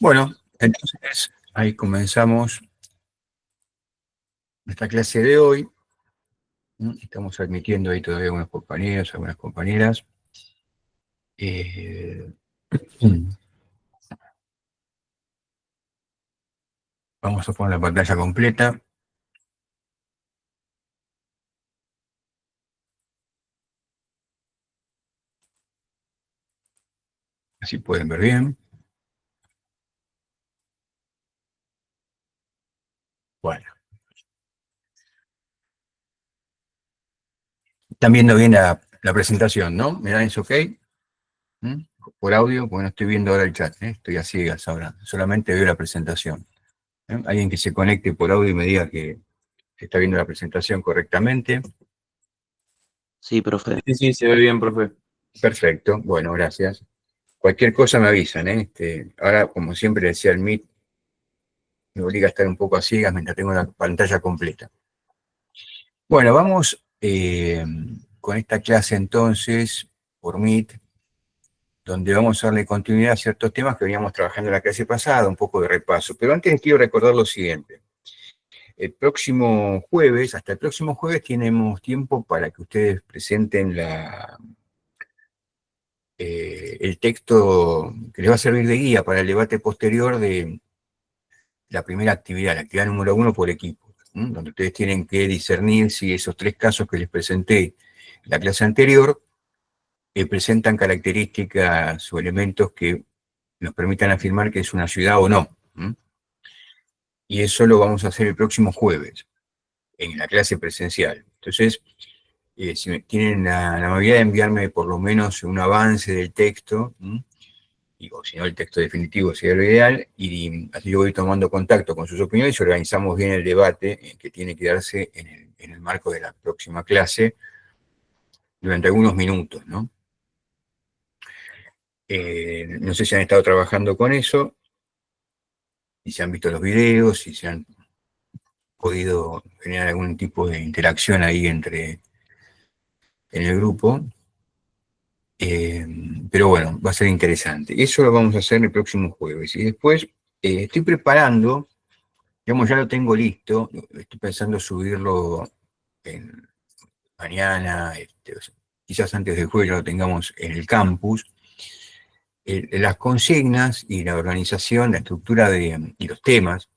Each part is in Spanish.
Bueno, entonces ahí comenzamos nuestra clase de hoy. Estamos admitiendo ahí todavía algunos compañeros, algunas compañeras. Vamos a poner la pantalla completa. Así pueden ver bien. Bueno. Están viendo bien la presentación, ¿no? ¿Me dan eso ok? Por audio, porque no estoy viendo ahora el chat, estoy a ciegas ahora. Solamente veo la presentación. Alguien que se conecte por audio y me diga que se está viendo la presentación correctamente. Sí, profe. Sí, se ve bien, profe. Perfecto, bueno, gracias. Cualquier cosa me avisan, ahora, como siempre decía el Meet, me obliga a estar un poco a ciegas mientras tengo la pantalla completa. Bueno, vamos con esta clase entonces, por Meet, donde vamos a darle continuidad a ciertos temas que veníamos trabajando en la clase pasada, un poco de repaso. Pero antes quiero recordar lo siguiente. El próximo jueves, hasta el próximo jueves, tenemos tiempo para que ustedes presenten el texto que les va a servir de guía para el debate posterior de la primera actividad, la actividad número 1 por equipo, donde ustedes tienen que discernir si esos 3 casos que les presenté en la clase anterior presentan características o elementos que nos permitan afirmar que es una ciudad o no. Y eso lo vamos a hacer el próximo jueves, en la clase presencial. Entonces, si tienen la amabilidad de enviarme por lo menos un avance del texto, o si no el texto definitivo sería lo ideal, y así yo voy tomando contacto con sus opiniones y organizamos bien el debate que tiene que darse en el marco de la próxima clase durante algunos minutos, ¿no? No sé si han estado trabajando con eso, y si han visto los videos, si se han podido generar algún tipo de interacción ahí en el grupo. Pero bueno, va a ser interesante. Eso lo vamos a hacer el próximo jueves. Y después estoy preparando, digamos, ya lo tengo listo, estoy pensando subirlo mañana, quizás antes del jueves ya lo tengamos en el campus. Las consignas y la organización, la estructura y los temas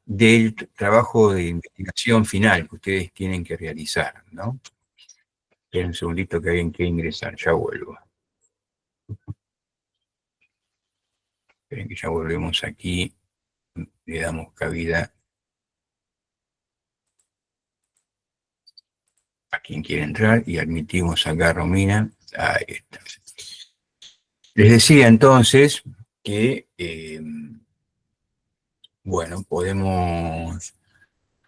del trabajo de investigación final que ustedes tienen que realizar, ¿no? Esperen un segundito que alguien quiere ingresar, ya vuelvo. Esperen que ya volvemos aquí, le damos cabida a quien quiere entrar y admitimos acá a Romina. Ahí está. Les decía entonces que, bueno, podemos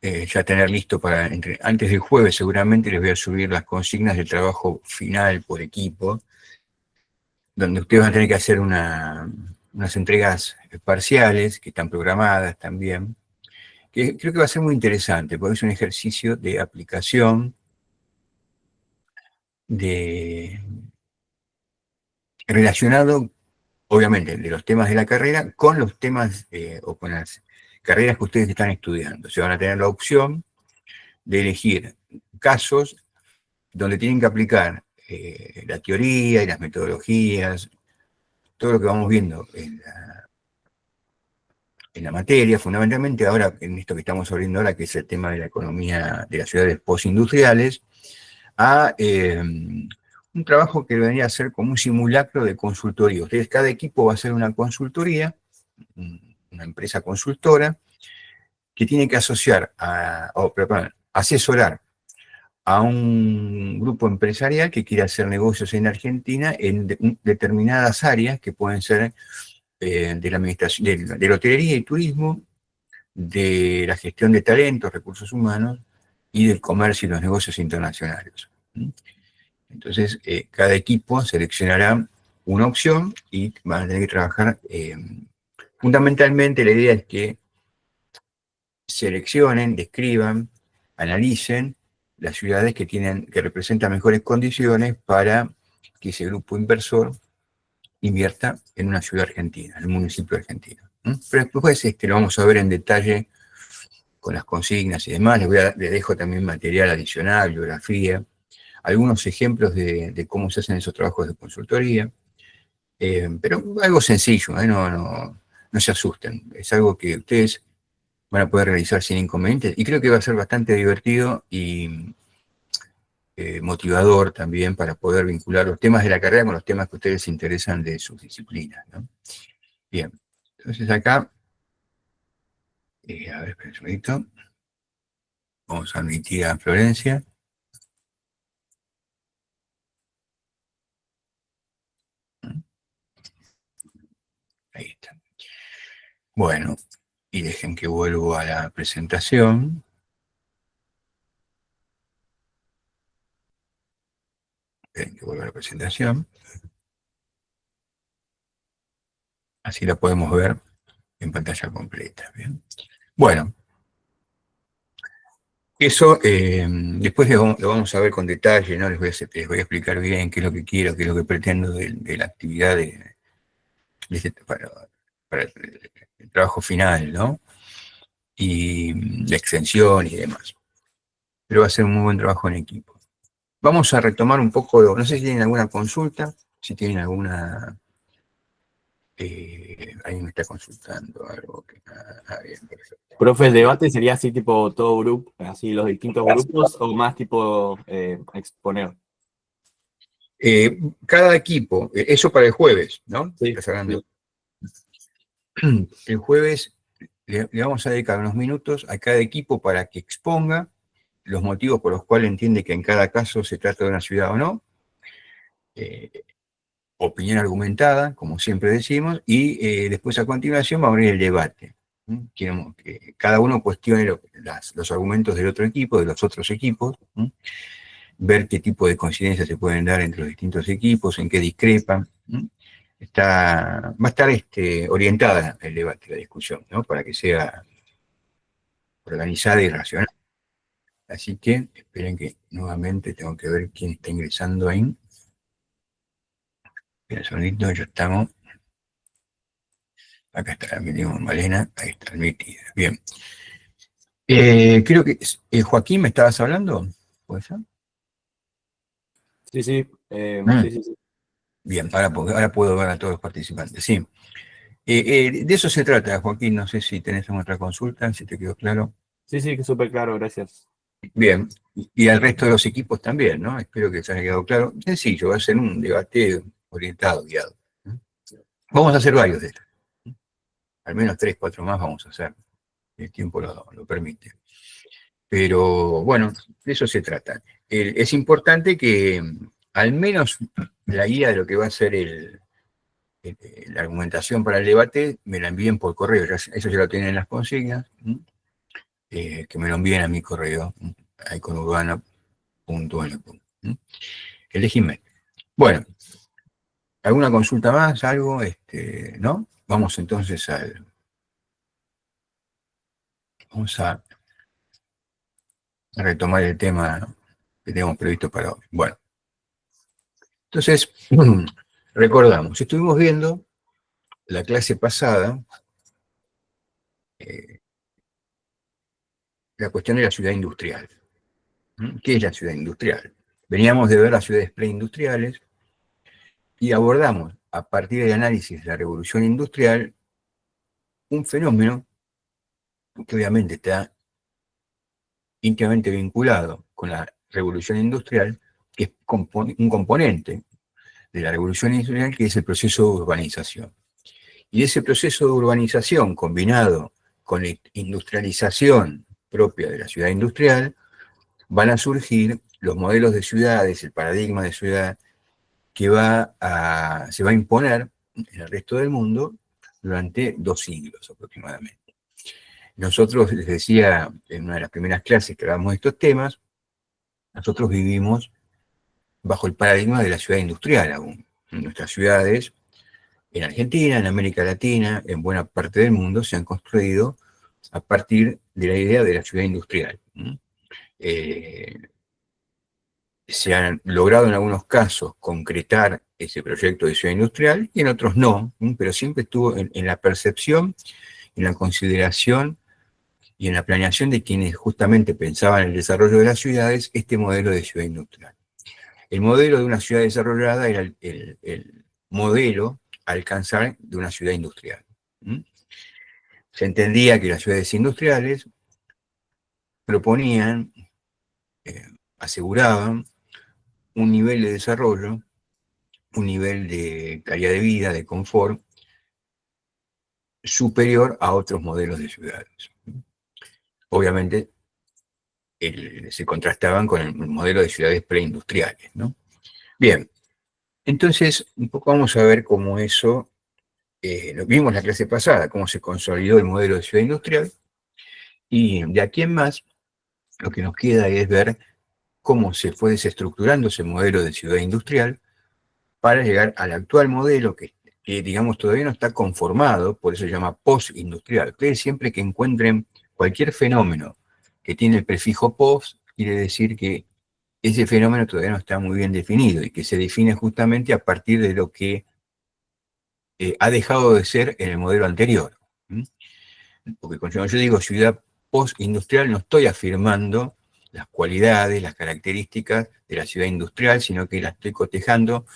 ya tener listo para, antes del jueves seguramente les voy a subir las consignas del trabajo final por equipo, donde ustedes van a tener que hacer unas entregas parciales que están programadas también, que creo que va a ser muy interesante, porque es un ejercicio de aplicación relacionado, obviamente, de los temas de la carrera con los temas o con las carreras que ustedes están estudiando. O sea, van a tener la opción de elegir casos donde tienen que aplicar la teoría y las metodologías, todo lo que vamos viendo en la materia, fundamentalmente ahora en esto que estamos abriendo ahora, que es el tema de la economía de las ciudades postindustriales, a un trabajo que debería ser como un simulacro de consultoría. Ustedes, cada equipo va a hacer una consultoría, una empresa consultora, que tiene que asesorar a un grupo empresarial que quiere hacer negocios en Argentina en determinadas áreas que pueden ser de la administración, de la hotelería y turismo, de la gestión de talentos, recursos humanos y del comercio y los negocios internacionales. Entonces, cada equipo seleccionará una opción y van a tener que trabajar. Fundamentalmente, la idea es que seleccionen, describan, analicen las ciudades que representan mejores condiciones para que ese grupo inversor invierta en una ciudad argentina, en un municipio argentino. Pero después lo vamos a ver en detalle con las consignas y demás. Les dejo también material adicional, bibliografía, algunos ejemplos de cómo se hacen esos trabajos de consultoría, pero algo sencillo, no se asusten. Es algo que ustedes van a poder realizar sin inconvenientes y creo que va a ser bastante divertido y motivador también para poder vincular los temas de la carrera con los temas que a ustedes les interesan de sus disciplinas, ¿no? Bien, entonces acá, a ver, espera un segundito. Vamos a admitir a Florencia. Ahí está. Bueno, y dejen que vuelvo a la presentación. Dejen que vuelva a la presentación. Así la podemos ver en pantalla completa. ¿Bien? Bueno, eso después lo vamos a ver con detalle, ¿no? Les voy a explicar bien qué es lo que quiero, qué es lo que pretendo de la actividad para el trabajo final, ¿no? Y la extensión y demás. Pero va a ser un muy buen trabajo en equipo. Vamos a retomar un poco, no sé si tienen alguna consulta, si tienen alguna... alguien me está consultando algo. Bien, perfecto. Profe, ¿el debate sería así tipo todo grupo, así los distintos grupos, o más tipo exponer? Cada equipo, eso para el jueves, ¿no? Sí, Estás hablando. sí. El jueves le vamos a dedicar unos minutos a cada equipo para que exponga los motivos por los cuales entiende que en cada caso se trata de una ciudad o no, opinión argumentada, como siempre decimos, y después a continuación va a abrir el debate. Queremos que cada uno cuestione los argumentos del otro equipo, de los otros equipos, ver qué tipo de coincidencias se pueden dar entre los distintos equipos, en qué discrepan. Va a estar orientada el debate, la discusión, ¿no? Para que sea organizada y racional. Así que esperen que nuevamente tengo que ver quién está ingresando ahí. Esperen un segundito, ya estamos. Acá está, admitimos Malena, ahí está admitida. Bien. Creo que Joaquín, ¿me estabas hablando? ¿Puede ser? Sí, sí, Mm, sí, sí, sí. Bien, ahora puedo ver a todos los participantes. Sí. De eso se trata, Joaquín. No sé si tenés alguna otra consulta, si te quedó claro. Sí, sí, que súper claro, gracias. Bien. Y al resto de los equipos también, ¿no? Espero que se haya quedado claro. Sencillo, va a ser un debate orientado, guiado. Vamos a hacer varios de estos. Al menos 3, 4 más vamos a hacer. El tiempo lo permite. Pero bueno, de eso se trata. Es importante que al menos la guía de lo que va a ser la argumentación para el debate me la envíen por correo. Eso ya lo tienen en las consignas. Que me lo envíen a mi correo, iconurbana.nl. Elegime. Bueno, ¿alguna consulta más? ¿Algo? ¿No? Vamos entonces vamos a retomar el tema que teníamos previsto para hoy. Bueno, entonces, recordamos, estuvimos viendo la clase pasada la cuestión de la ciudad industrial. ¿Qué es la ciudad industrial? Veníamos de ver las ciudades preindustriales y abordamos, a partir del análisis de la revolución industrial, un fenómeno que obviamente está íntimamente vinculado con la revolución industrial, que es un componente de la revolución industrial, que es el proceso de urbanización. Y ese proceso de urbanización combinado con la industrialización propia de la ciudad industrial, van a surgir los modelos de ciudades, el paradigma de ciudad que se va a imponer en el resto del mundo durante 2 siglos aproximadamente. Nosotros, les decía en una de las primeras clases que hablamos de estos temas, nosotros vivimos bajo el paradigma de la ciudad industrial aún. Nuestras ciudades en Argentina, en América Latina, en buena parte del mundo, se han construido a partir de la idea de la ciudad industrial. se han logrado en algunos casos concretar ese proyecto de ciudad industrial y en otros no, pero siempre estuvo en la percepción, en la consideración y en la planeación de quienes justamente pensaban en el desarrollo de las ciudades, este modelo de ciudad industrial. El modelo de una ciudad desarrollada era el modelo a alcanzar de una ciudad industrial. Se entendía que las ciudades industriales proponían, aseguraban un nivel de desarrollo, un nivel de calidad de vida, de confort, superior a otros modelos de ciudades. Obviamente, se contrastaban con el modelo de ciudades preindustriales, ¿no? Bien, entonces, un poco vamos a ver cómo eso, lo vimos en la clase pasada, cómo se consolidó el modelo de ciudad industrial, y de aquí en más, lo que nos queda es ver cómo se fue desestructurando ese modelo de ciudad industrial para llegar al actual modelo que digamos, todavía no está conformado, por eso se llama postindustrial. Ustedes siempre que encuentren cualquier fenómeno que tiene el prefijo post, quiere decir que ese fenómeno todavía no está muy bien definido y que se define justamente a partir de lo que ha dejado de ser en el modelo anterior. Porque cuando yo digo ciudad postindustrial, no estoy afirmando las cualidades, las características de la ciudad industrial, sino que la estoy cotejando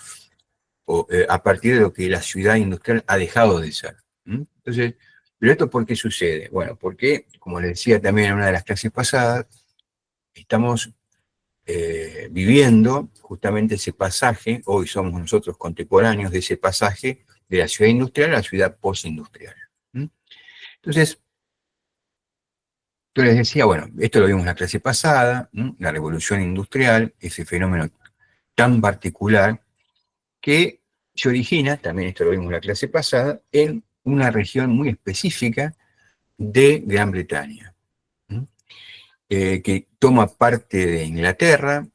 a partir de lo que la ciudad industrial ha dejado de ser. Entonces, ¿pero esto por qué sucede? Bueno, porque, como les decía también en una de las clases pasadas, estamos viviendo justamente ese pasaje, hoy somos nosotros contemporáneos de ese pasaje de la ciudad industrial a la ciudad postindustrial. Entonces, yo les decía, bueno, esto lo vimos en la clase pasada, la revolución industrial, ese fenómeno tan particular que se origina, también esto lo vimos en la clase pasada, en una región muy específica de Gran Bretaña, que toma parte de Inglaterra,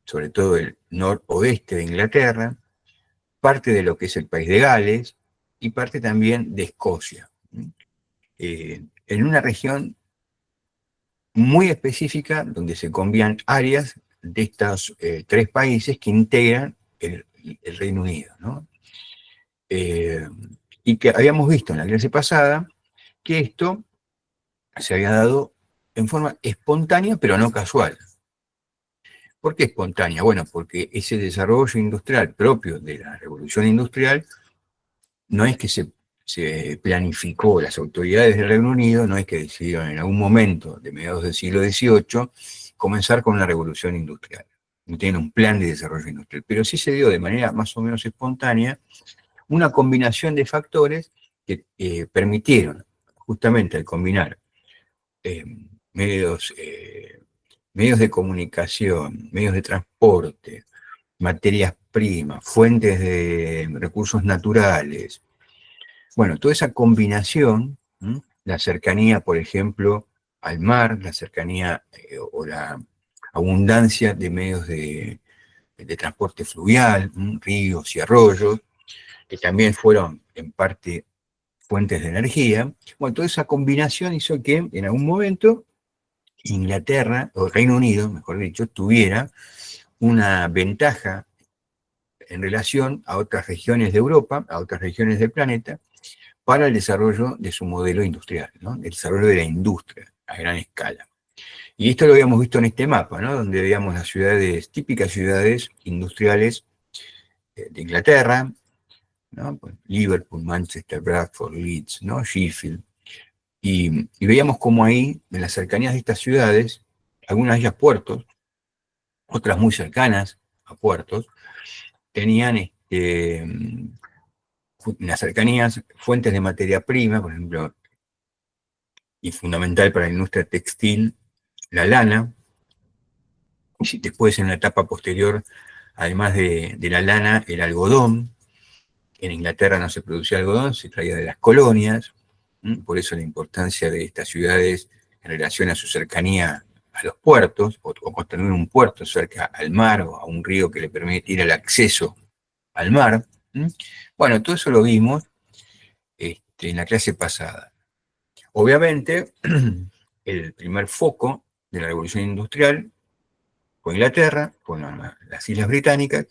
sobre todo el noroeste de Inglaterra, parte de lo que es el país de Gales y parte también de Escocia, en una región muy específica donde se combinan áreas de estos tres países que integran el Reino Unido, ¿no? Y que habíamos visto en la clase pasada que esto se había dado en forma espontánea, pero no casual. ¿Por qué espontánea? Bueno, porque ese desarrollo industrial propio de la revolución industrial no es que se planificó, las autoridades del Reino Unido no es que decidieron en algún momento de mediados del siglo XVIII comenzar con una revolución industrial. No tienen un plan de desarrollo industrial, pero sí se dio de manera más o menos espontánea una combinación de factores que permitieron, justamente al combinar medios de comunicación, medios de transporte, materias primas, fuentes de recursos naturales. Bueno, toda esa combinación, la cercanía, por ejemplo, al mar, la cercanía o la abundancia de medios de transporte fluvial, ríos y arroyos, que también fueron en parte fuentes de energía. Bueno, toda esa combinación hizo que en algún momento Inglaterra, o Reino Unido, mejor dicho, tuviera una ventaja en relación a otras regiones de Europa, a otras regiones del planeta, para el desarrollo de su modelo industrial, ¿no? El desarrollo de la industria a gran escala. Y esto lo habíamos visto en este mapa, ¿no? Donde veíamos las ciudades, típicas ciudades industriales de Inglaterra, ¿no? Liverpool, Manchester, Bradford, Leeds, ¿no? Sheffield. Y veíamos cómo ahí, en las cercanías de estas ciudades, algunas de ellas puertos, otras muy cercanas a puertos, tenían en las cercanías fuentes de materia prima, por ejemplo, y fundamental para la industria textil, la lana, y después en la etapa posterior, además de la lana, el algodón. En Inglaterra no se producía algodón, se traía de las colonias, por eso la importancia de estas ciudades en relación a su cercanía a los puertos, o construir un puerto cerca al mar o a un río que le permitiera el acceso al mar. Bueno, todo eso lo vimos en la clase pasada. Obviamente, el primer foco de la revolución industrial fue Inglaterra, fueron las Islas Británicas,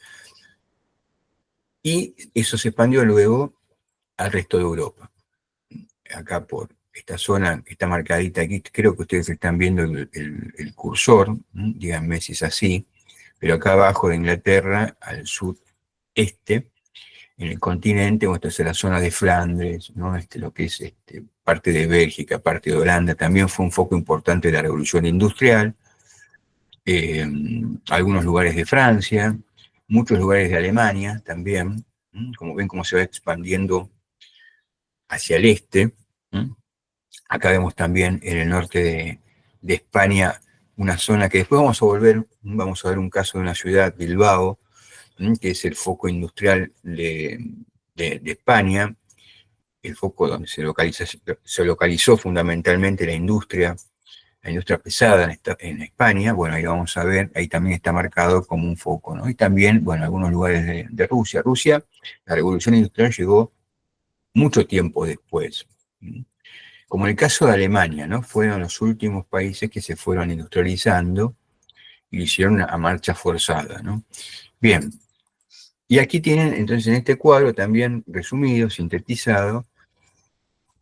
y eso se expandió luego al resto de Europa. Acá por esta zona que está marcadita aquí, creo que ustedes están viendo el cursor, díganme si es así, pero acá abajo de Inglaterra, al sudeste, en el continente, esta es la zona de Flandes, ¿no? Lo que es parte de Bélgica, parte de Holanda, también fue un foco importante de la revolución industrial, algunos lugares de Francia, muchos lugares de Alemania también, como ven cómo se va expandiendo hacia el este. Acá vemos también en el norte de España una zona que después vamos a ver un caso de una ciudad, Bilbao, que es el foco industrial de España, el foco donde se localizó fundamentalmente la industria pesada en España. Bueno, ahí vamos a ver, ahí también está marcado como un foco, ¿no? Y también, bueno, algunos lugares de Rusia. Rusia, la revolución industrial llegó mucho tiempo después. Como en el caso de Alemania, ¿no? Fueron los últimos países que se fueron industrializando y lo hicieron a marcha forzada, ¿no? Bien, y aquí tienen entonces en este cuadro también resumido, sintetizado,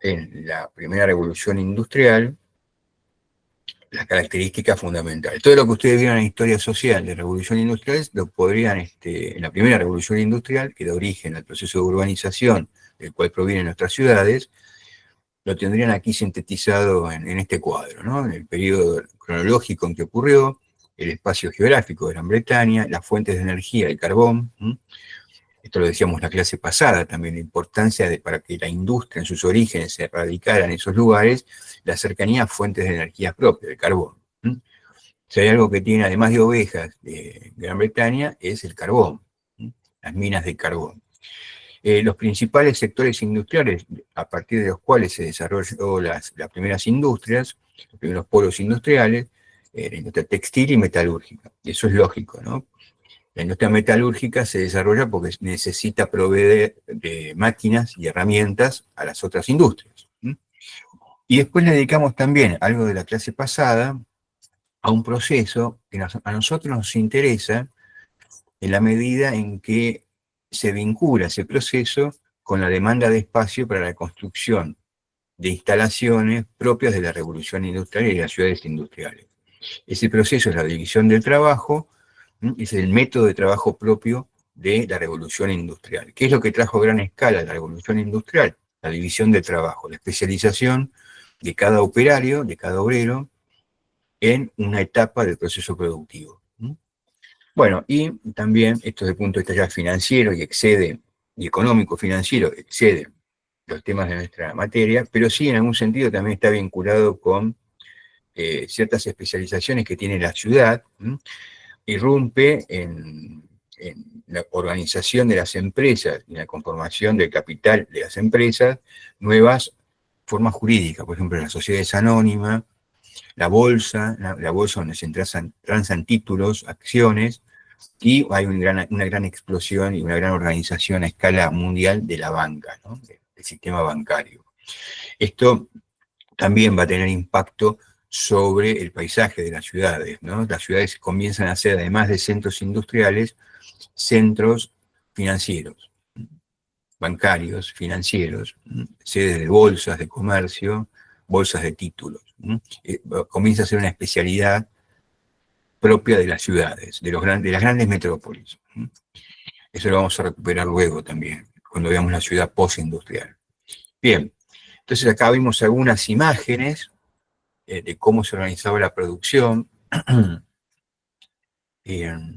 en la primera revolución industrial, las características fundamentales. Todo lo que ustedes vieron en la historia social de revolución industrial lo podrían, en la primera revolución industrial, que da origen al proceso de urbanización del cual provienen nuestras ciudades, lo tendrían aquí sintetizado en este cuadro, ¿no? En el periodo cronológico en que ocurrió, el espacio geográfico de Gran Bretaña, las fuentes de energía, el carbón. Esto lo decíamos la clase pasada también, la importancia para que la industria en sus orígenes se radicara en esos lugares, la cercanía a fuentes de energía propias, el carbón. Si hay algo que tiene, además de ovejas de Gran Bretaña, es el carbón, las minas de carbón. Los principales sectores industriales a partir de los cuales se desarrolló las primeras industrias, los primeros polos industriales, la industria textil y metalúrgica. Y eso es lógico, ¿no? La industria metalúrgica se desarrolla porque necesita proveer de máquinas y herramientas a las otras industrias. Y después le dedicamos también algo de la clase pasada a un proceso que a nosotros nos interesa en la medida en que se vincula ese proceso con la demanda de espacio para la construcción de instalaciones propias de la revolución industrial y de las ciudades industriales. Ese proceso es la división del trabajo, es el método de trabajo propio de la revolución industrial. ¿Qué es lo que trajo a gran escala la revolución industrial? La división del trabajo, la especialización de cada operario, de cada obrero, en una etapa del proceso productivo. Bueno, y también esto desde el punto de vista ya financiero y económico-financiero, excede los temas de nuestra materia, pero sí en algún sentido también está vinculado con ciertas especializaciones que tiene la ciudad. Irrumpe en la organización de las empresas y la conformación del capital de las empresas nuevas formas jurídicas, por ejemplo, las sociedades anónimas, la bolsa donde se transan títulos, acciones, y hay una gran explosión y una gran organización a escala mundial de la banca, ¿no? Del sistema bancario. Esto también va a tener impacto sobre el paisaje de las ciudades, ¿no? Las ciudades comienzan a ser, además de centros industriales, centros financieros, bancarios, financieros, sedes de bolsas de comercio, bolsas de títulos. Comienza a ser una especialidad propia de las ciudades, de las grandes metrópolis. Eso lo vamos a recuperar luego también, cuando veamos la ciudad postindustrial. Bien, entonces acá vimos algunas imágenes de cómo se organizaba la producción. En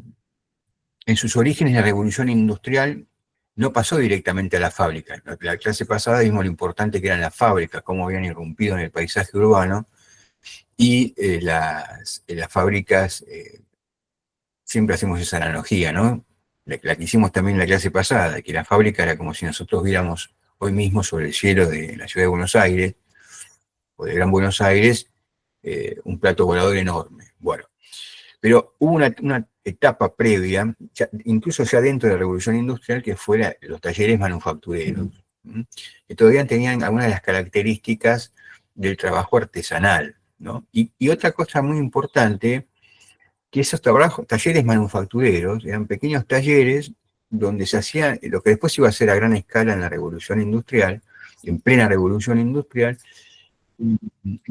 sus orígenes la revolución industrial no pasó directamente a la fábrica. La clase pasada vimos lo importante que eran las fábricas, cómo habían irrumpido en el paisaje urbano, y las fábricas, siempre hacemos esa analogía, ¿no? La que hicimos también en la clase pasada, que la fábrica era como si nosotros viéramos hoy mismo sobre el cielo de la ciudad de Buenos Aires, o de Gran Buenos Aires, un plato volador enorme. Bueno, pero hubo una etapa previa, incluso ya dentro de la revolución industrial, que fue los talleres manufactureros, que todavía tenían algunas de las características del trabajo artesanal, ¿no? Y otra cosa muy importante que esos talleres manufactureros eran pequeños talleres donde se hacía lo que después iba a ser a gran escala en la revolución industrial, en plena revolución industrial,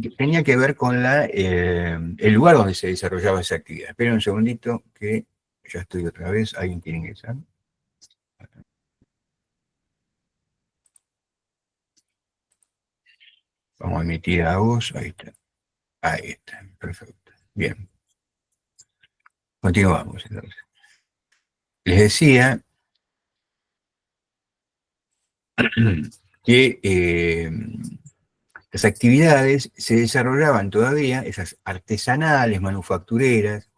que tenía que ver con el lugar donde se desarrollaba esa actividad. Esperen un segundito que ya estoy otra vez, alguien quiere ingresar. Vamos a emitir a voz, ahí está, perfecto. Bien, continuamos entonces. Les decía que las actividades se desarrollaban todavía, esas artesanales, manufactureras,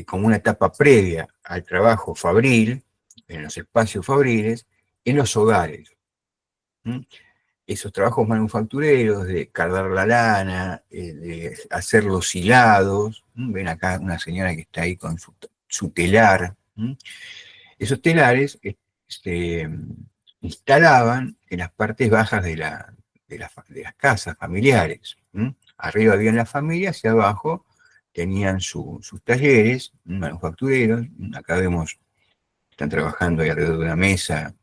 como una etapa previa al trabajo fabril, en los espacios fabriles, en los hogares. ¿Mm? Esos trabajos manufactureros de cardar la lana, de hacer los hilados. Ven acá una señora que está ahí con su telar. Esos telares se instalaban en las partes bajas de las casas familiares. Arriba habían las familias y abajo tenían sus talleres manufactureros. Acá vemos, están trabajando ahí alrededor de una mesa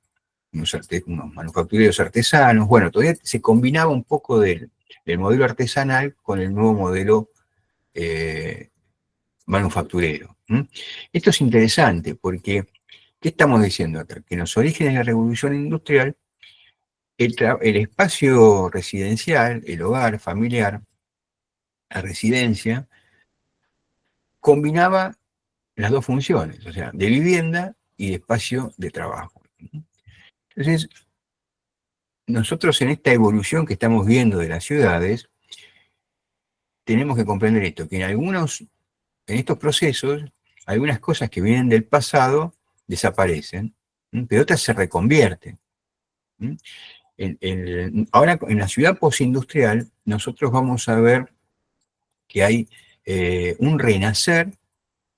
unos manufactureros artesanos. Bueno, todavía se combinaba un poco del modelo artesanal con el nuevo modelo manufacturero. Esto es interesante porque, ¿qué estamos diciendo acá? Que en los orígenes de la revolución industrial, el espacio residencial, el hogar familiar, la residencia, combinaba las dos funciones, o sea, de vivienda y de espacio de trabajo. Entonces, nosotros en esta evolución que estamos viendo de las ciudades, tenemos que comprender esto, que en estos procesos, algunas cosas que vienen del pasado desaparecen, pero otras se reconvierten. Ahora, en la ciudad postindustrial, nosotros vamos a ver que hay un renacer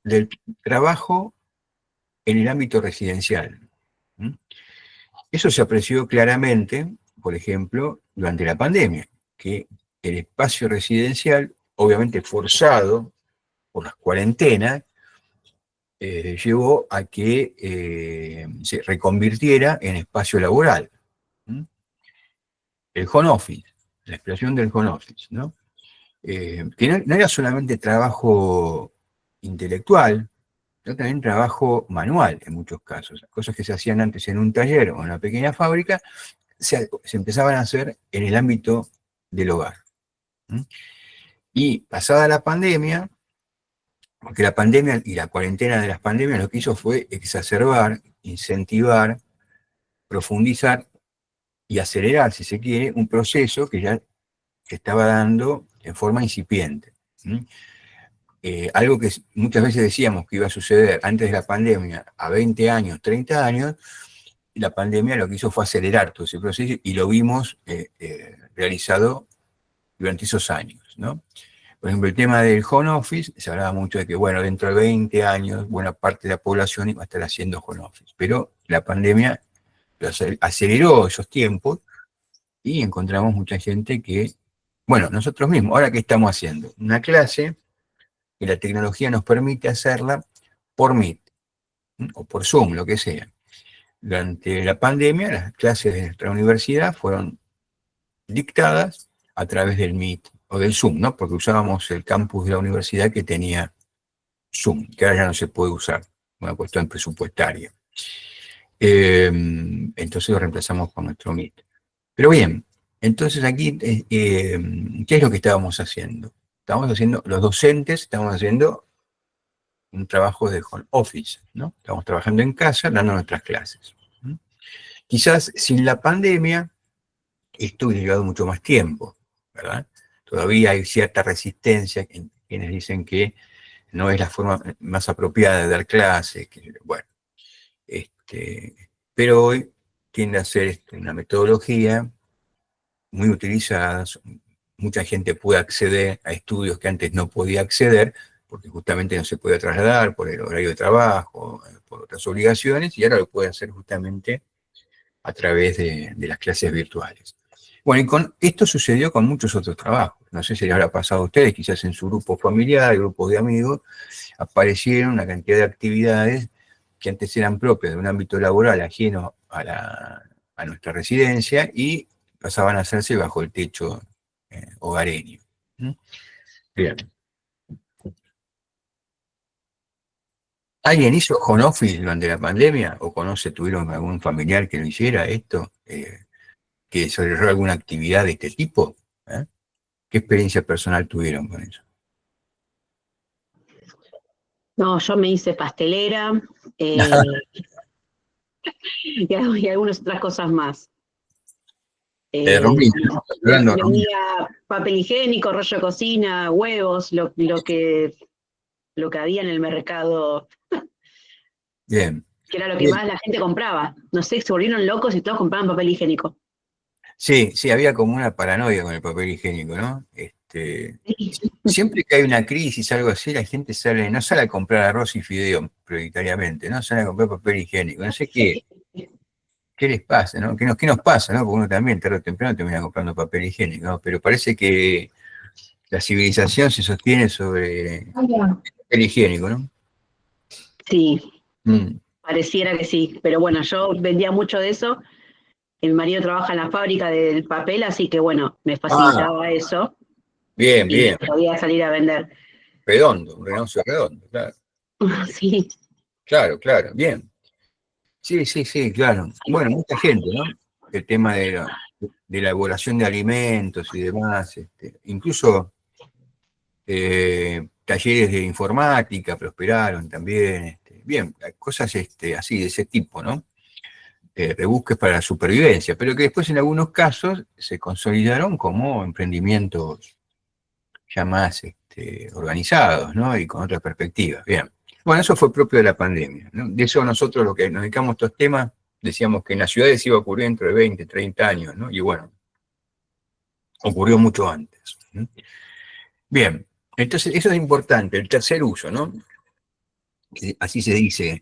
del trabajo en el ámbito residencial. Eso se apreció claramente, por ejemplo, durante la pandemia, que el espacio residencial, obviamente forzado por las cuarentenas, llevó a que se reconvirtiera en espacio laboral. El home office, la expresión del home office, ¿no? Que no era solamente trabajo intelectual, sino también trabajo manual en muchos casos. Cosas que se hacían antes en un taller o en una pequeña fábrica, se empezaban a hacer en el ámbito del hogar. Y pasada la pandemia, porque la pandemia y la cuarentena de las pandemias lo que hizo fue exacerbar, incentivar, profundizar y acelerar, si se quiere, un proceso que ya se estaba dando en forma incipiente. Algo que muchas veces decíamos que iba a suceder antes de la pandemia, a 20 años, 30 años, la pandemia lo que hizo fue acelerar todo ese proceso y lo vimos realizado durante esos años, ¿no? Por ejemplo, el tema del home office, se hablaba mucho de que, bueno, dentro de 20 años, buena parte de la población iba a estar haciendo home office, pero la pandemia aceleró esos tiempos y encontramos mucha gente que, bueno, nosotros mismos, ahora ¿qué estamos haciendo? Una clase que la tecnología nos permite hacerla por Meet o por Zoom, lo que sea. Durante la pandemia, las clases de nuestra universidad fueron dictadas a través del Meet o del Zoom, ¿no? Porque usábamos el campus de la universidad que tenía Zoom, que ahora ya no se puede usar, una cuestión presupuestaria. Entonces lo reemplazamos con nuestro Meet. Pero bien, entonces aquí, ¿qué es lo que estábamos haciendo? Estábamos haciendo, los docentes estamos haciendo un trabajo de home office, ¿no? Estamos trabajando en casa, dando nuestras clases. Quizás sin la pandemia, esto hubiera llevado mucho más tiempo, ¿verdad? Todavía hay cierta resistencia en quienes dicen que no es la forma más apropiada de dar clases, bueno, pero hoy tiende a ser una metodología muy utilizada, mucha gente puede acceder a estudios que antes no podía acceder, porque justamente no se podía trasladar por el horario de trabajo, por otras obligaciones, y ahora lo puede hacer justamente a través de las clases virtuales. Bueno, y esto sucedió con muchos otros trabajos. No sé si les habrá pasado a ustedes, quizás en su grupo familiar, grupos de amigos, aparecieron una cantidad de actividades que antes eran propias de un ámbito laboral ajeno a nuestra residencia y pasaban a hacerse bajo el techo hogareño. ¿Mm? Bien. ¿Alguien hizo home office durante la pandemia? ¿O tuvieron algún familiar que lo hiciera esto? ¿Que desarrolló alguna actividad de este tipo? ¿Eh? ¿Qué experiencia personal tuvieron con eso? No, yo me hice pastelera eh, y algunas otras cosas más. Romina, hablando, Romina. Vendía papel higiénico, rollo de cocina, huevos, lo que había en el mercado, Bien. que era lo que Bien. más la gente compraba. No sé, se volvieron locos y todos compraban papel higiénico. Sí, sí, había como una paranoia con el papel higiénico, ¿no? Siempre que hay una crisis, algo así, la gente no sale a comprar arroz y fideo prioritariamente, ¿no? Sale a comprar papel higiénico. No sé qué les pasa, ¿no? ¿Qué nos pasa, ¿no? Porque uno también tarde o temprano termina comprando papel higiénico, ¿no? Pero parece que la civilización se sostiene sobre el papel higiénico, ¿no? Sí, Mm. pareciera que sí. Pero bueno, yo vendía mucho de eso. Mi marido trabaja en la fábrica del papel, así que bueno, me Ah, facilitaba eso bien, y bien. podía salir a vender. Redondo, un negocio redondo, claro. Sí, Claro, claro, bien. Sí, sí, sí, claro. Bueno, mucha gente, ¿no? El tema de la elaboración de alimentos y demás, incluso talleres de informática prosperaron también, bien, cosas así de ese tipo, ¿no? Rebusques para la supervivencia, pero que después en algunos casos se consolidaron como emprendimientos ya más organizados, ¿no? Y con otra perspectiva. Bien. Bueno, eso fue propio de la pandemia, ¿no? De eso nosotros, lo que nos dedicamos a estos temas, decíamos que en las ciudades iba a ocurrir dentro de 20, 30 años, ¿no? Y bueno, ocurrió mucho antes, ¿no? Bien, entonces eso es importante, el tercer uso, ¿no? Así se dice,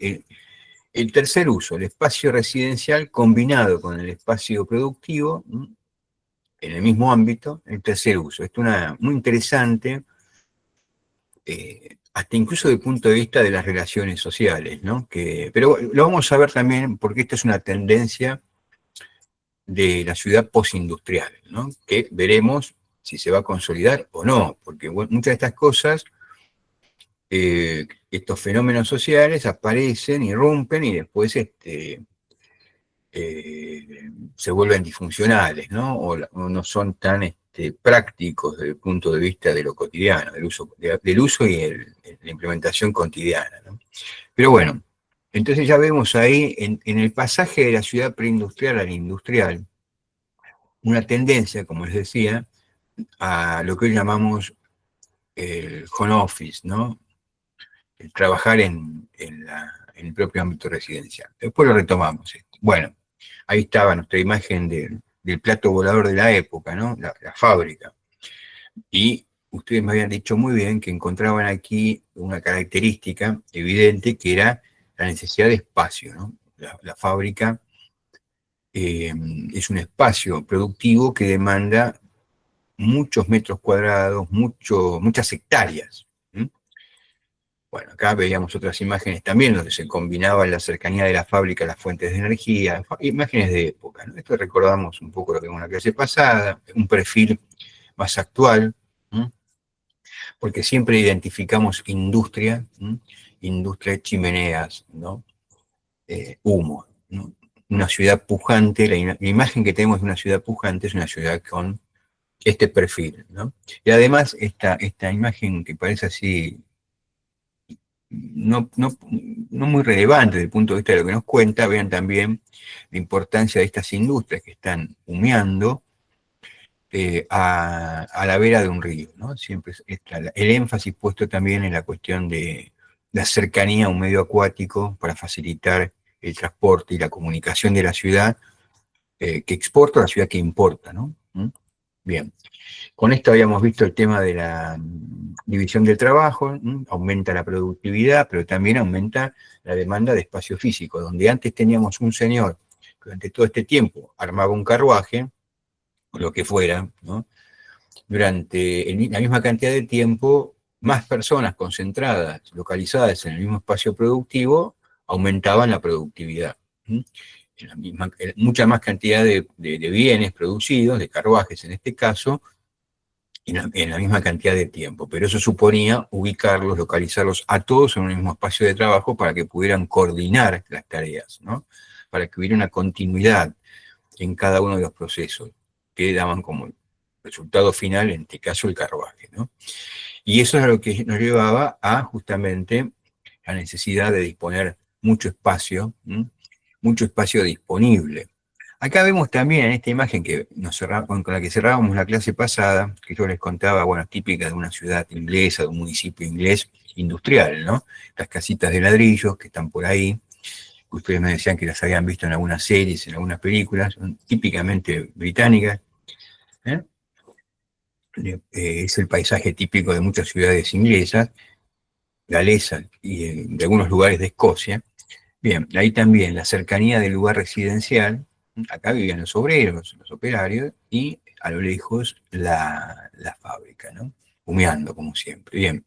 el tercer uso, el espacio residencial combinado con el espacio productivo, ¿no? En el mismo ámbito, el tercer uso. Esto es muy interesante, hasta incluso desde el punto de vista de las relaciones sociales, ¿no? Pero lo vamos a ver también porque esta es una tendencia de la ciudad postindustrial, ¿no? Que veremos si se va a consolidar o no, porque muchas de estas cosas, estos fenómenos sociales aparecen, irrumpen y después se vuelven disfuncionales, ¿no? O no son tan prácticos desde el punto de vista de lo cotidiano, del uso y la implementación cotidiana, ¿no? Pero bueno, entonces ya vemos ahí en el pasaje de la ciudad preindustrial a la industrial una tendencia, como les decía, a lo que hoy llamamos el home office, ¿no? El trabajar en el propio ámbito residencial. Después lo retomamos. Bueno, ahí estaba nuestra imagen del plato volador de la época, ¿no? La fábrica. Y ustedes me habían dicho muy bien que encontraban aquí una característica evidente que era la necesidad de espacio, ¿no? La fábrica es un espacio productivo que demanda muchos metros cuadrados, muchas hectáreas. ¿Mm? Bueno, acá veíamos otras imágenes también donde se combinaba en la cercanía de la fábrica las fuentes de energía, imágenes de época, ¿no? Esto recordamos un poco lo que vimos en la clase pasada, un perfil más actual, ¿Mm? Porque siempre identificamos industria, ¿Mm? Industria de chimeneas, ¿no? Humo, ¿no? Una ciudad pujante, la imagen que tenemos de una ciudad pujante es una ciudad con este perfil, ¿no? Y además esta imagen que parece así no muy relevante desde el punto de vista de lo que nos cuenta, vean también la importancia de estas industrias que están humeando a la vera de un río, ¿no? Siempre está el énfasis puesto también en la cuestión de la cercanía a un medio acuático para facilitar el transporte y la comunicación de la ciudad que exporta a la ciudad que importa, ¿no? ¿Mm? Bien. Con esto habíamos visto el tema de la división del trabajo, aumenta la productividad, pero también aumenta la demanda de espacio físico, donde antes teníamos un señor que durante todo este tiempo armaba un carruaje, o lo que fuera, ¿no? Durante la misma cantidad de tiempo, más personas concentradas, localizadas en el mismo espacio productivo, aumentaban la productividad. Mucha más cantidad de bienes producidos, de carruajes en este caso, en la misma cantidad de tiempo, pero eso suponía ubicarlos, localizarlos a todos en un mismo espacio de trabajo para que pudieran coordinar las tareas, ¿no? Para que hubiera una continuidad en cada uno de los procesos que daban como resultado final, en este caso, el carruaje, ¿no? Y eso es lo que nos llevaba a justamente la necesidad de disponer mucho espacio disponible. Acá vemos también en esta imagen que con la que cerrábamos la clase pasada, que yo les contaba, bueno, típica de una ciudad inglesa, de un municipio inglés industrial, ¿no? Las casitas de ladrillos que están por ahí, que ustedes me decían que las habían visto en algunas series, en algunas películas, son típicamente británicas. Es el paisaje típico de muchas ciudades inglesas, galesas y de algunos lugares de Escocia. Bien, ahí también la cercanía del lugar residencial. Acá vivían los obreros, los operarios, y a lo lejos la fábrica, ¿no? Humeando, como siempre. Bien,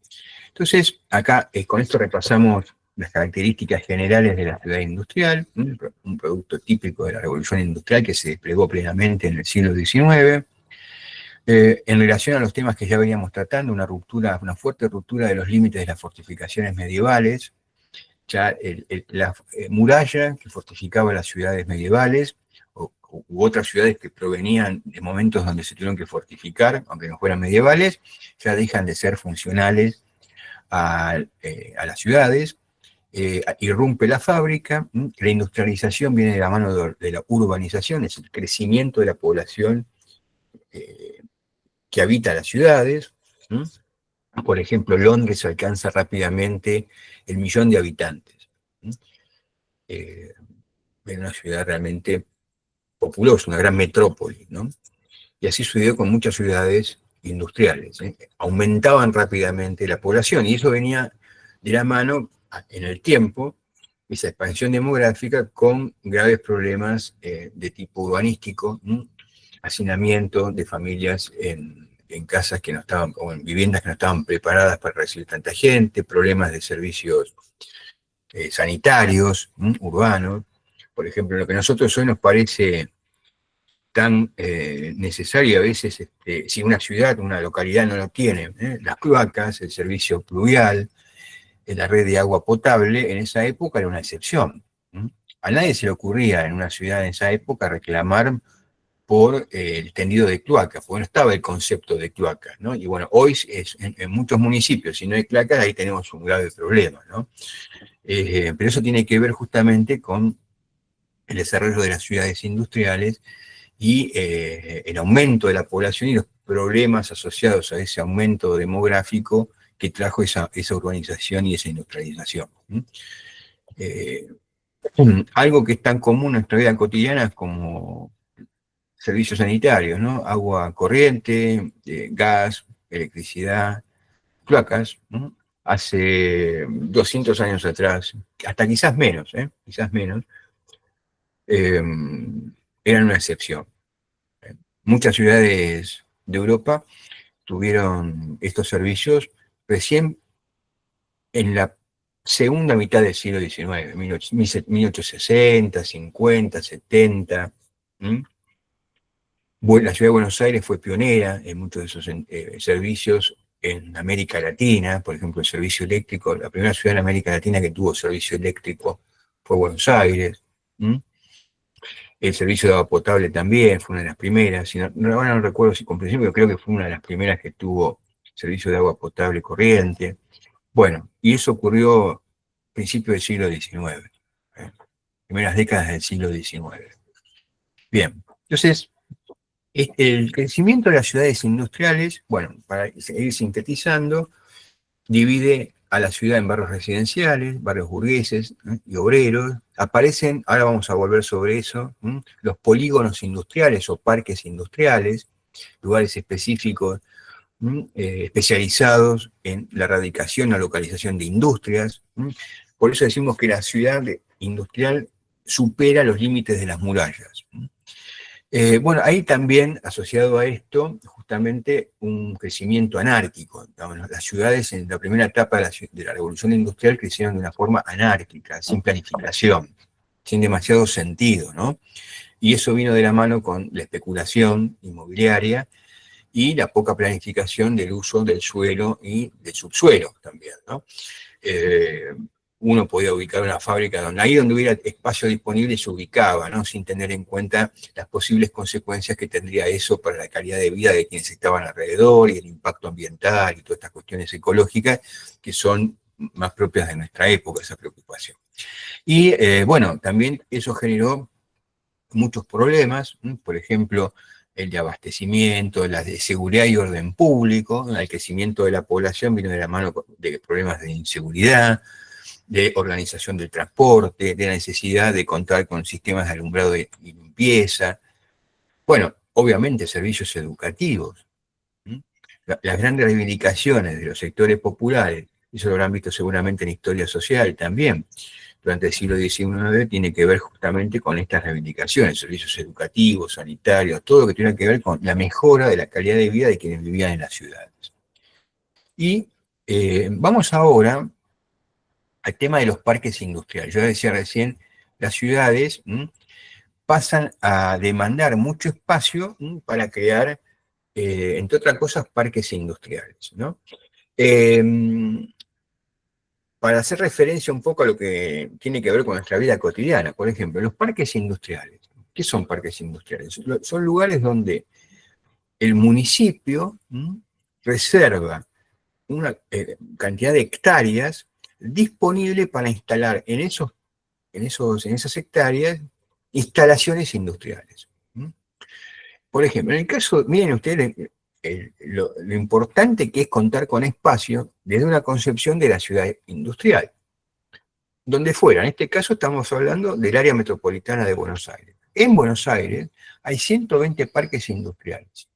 entonces acá con esto repasamos las características generales de la ciudad industrial, un producto típico de la revolución industrial que se desplegó plenamente en el siglo XIX. En relación a los temas que ya veníamos tratando, una fuerte ruptura de los límites de las fortificaciones medievales, ya la muralla que fortificaba las ciudades medievales, u otras ciudades que provenían de momentos donde se tuvieron que fortificar, aunque no fueran medievales, ya dejan de ser funcionales a las ciudades. Irrumpe la fábrica, la industrialización viene de la mano de la urbanización, es el crecimiento de la población que habita las ciudades. Por ejemplo, Londres alcanza rápidamente el 1.000.000 de habitantes. Es una ciudad realmente populosa, una gran metrópoli, ¿no? Y así sucedió con muchas ciudades industriales. Aumentaban rápidamente la población y eso venía de la mano en el tiempo, esa expansión demográfica, con graves problemas de tipo urbanístico, hacinamiento de familias en casas que no estaban, o en viviendas que no estaban preparadas para recibir tanta gente, problemas de servicios sanitarios, urbanos. Por ejemplo, lo que a nosotros hoy nos parece tan necesario a veces, si una ciudad, una localidad no lo tiene, las cloacas, el servicio pluvial, la red de agua potable, en esa época era una excepción. A nadie se le ocurría en una ciudad en esa época reclamar por el tendido de cloacas, porque no estaba el concepto de cloacas, ¿no? Y bueno, hoy en muchos municipios, si no hay cloacas, ahí tenemos un grave problema, ¿no? Pero eso tiene que ver justamente con el desarrollo de las ciudades industriales y el aumento de la población y los problemas asociados a ese aumento demográfico que trajo esa urbanización y esa industrialización. Algo que es tan común en nuestra vida cotidiana como servicios sanitarios, ¿no? Agua corriente, gas, electricidad, cloacas, ¿no? Hace 200 años atrás, hasta quizás menos, eran una excepción. Muchas ciudades de Europa tuvieron estos servicios recién en la segunda mitad del siglo XIX, 1860, 50, 70. La ciudad de Buenos Aires fue pionera en muchos de esos servicios en América Latina, por ejemplo, el servicio eléctrico, la primera ciudad en América Latina que tuvo servicio eléctrico fue Buenos Aires. El servicio de agua potable también fue una de las primeras, ahora no recuerdo si con principio, pero creo que fue una de las primeras que tuvo servicio de agua potable corriente. Bueno, y eso ocurrió a principios del siglo XIX, primeras décadas del siglo XIX. Bien, entonces, el crecimiento de las ciudades industriales, bueno, para seguir sintetizando, divide a la ciudad en barrios residenciales, barrios burgueses, y obreros. Aparecen, ahora vamos a volver sobre eso, los polígonos industriales o parques industriales, lugares específicos, especializados en la radicación, la localización de industrias. Por eso decimos que la ciudad industrial supera los límites de las murallas. Bueno, hay también, asociado a esto, justamente un crecimiento anárquico. Digamos, las ciudades en la primera etapa de la revolución industrial crecieron de una forma anárquica, sin planificación, sin demasiado sentido, ¿no? Y eso vino de la mano con la especulación inmobiliaria y la poca planificación del uso del suelo y del subsuelo también, ¿no? Uno podía ubicar una fábrica ahí donde hubiera espacio disponible se ubicaba, ¿no? Sin tener en cuenta las posibles consecuencias que tendría eso para la calidad de vida de quienes estaban alrededor y el impacto ambiental y todas estas cuestiones ecológicas que son más propias de nuestra época, esa preocupación. Y bueno, también eso generó muchos problemas, ¿no? Por ejemplo, el de abastecimiento, la de seguridad y orden público, ¿no? El crecimiento de la población vino de la mano de problemas de inseguridad, de organización del transporte, de la necesidad de contar con sistemas de alumbrado y limpieza. Bueno, obviamente servicios educativos. Las grandes reivindicaciones de los sectores populares, eso lo habrán visto seguramente en historia social también, durante el siglo XIX, tiene que ver justamente con estas reivindicaciones, servicios educativos, sanitarios, todo lo que tiene que ver con la mejora de la calidad de vida de quienes vivían en las ciudades. Y vamos ahora al tema de los parques industriales. Yo decía recién, las ciudades pasan a demandar mucho espacio para crear, entre otras cosas, parques industriales, ¿no? Para hacer referencia un poco a lo que tiene que ver con nuestra vida cotidiana, por ejemplo, los parques industriales. ¿Qué son parques industriales? Son lugares donde el municipio reserva una cantidad de hectáreas disponible para instalar en esas hectáreas instalaciones industriales. Por ejemplo, en el caso, miren ustedes lo importante que es contar con espacio desde una concepción de la ciudad industrial. Donde fuera, en este caso estamos hablando del área metropolitana de Buenos Aires. En Buenos Aires hay 120 parques industriales.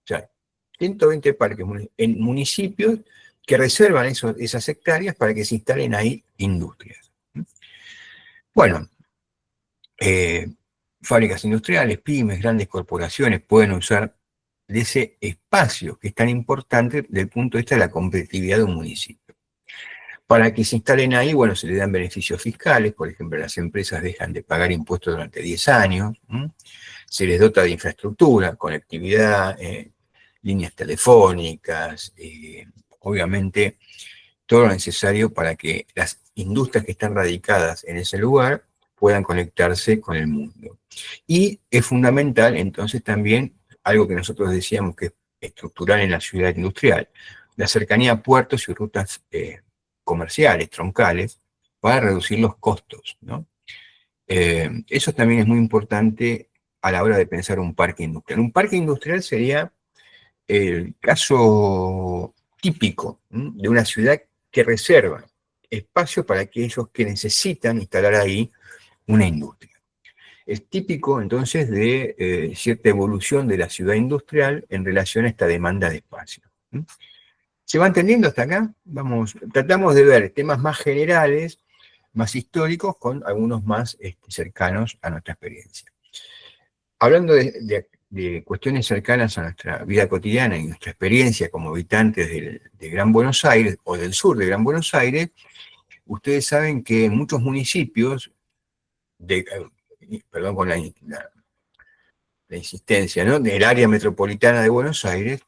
O sea, 120 parques en municipios que reservan esas hectáreas para que se instalen ahí industrias. Bueno, fábricas industriales, pymes, grandes corporaciones pueden usar de ese espacio que es tan importante desde el punto de vista de la competitividad de un municipio. Para que se instalen ahí, bueno, se le dan beneficios fiscales, por ejemplo, las empresas dejan de pagar impuestos durante 10 años, se les dota de infraestructura, conectividad, líneas telefónicas, obviamente todo lo necesario para que las industrias que están radicadas en ese lugar puedan conectarse con el mundo. Y es fundamental, entonces, también algo que nosotros decíamos que es estructural en la ciudad industrial, la cercanía a puertos y rutas comerciales, troncales, para reducir los costos, ¿no? Eso también es muy importante a la hora de pensar un parque industrial. Un parque industrial sería el caso típico de una ciudad que reserva espacio para aquellos que necesitan instalar ahí una industria. Es típico entonces de cierta evolución de la ciudad industrial en relación a esta demanda de espacio. ¿Se va entendiendo hasta acá? Tratamos de ver temas más generales, más históricos, con algunos más cercanos a nuestra experiencia. Hablando de cuestiones cercanas a nuestra vida cotidiana y nuestra experiencia como habitantes de Gran Buenos Aires o del sur de Gran Buenos Aires, ustedes saben que en muchos municipios, perdón con la insistencia, ¿no?, del área metropolitana de Buenos Aires,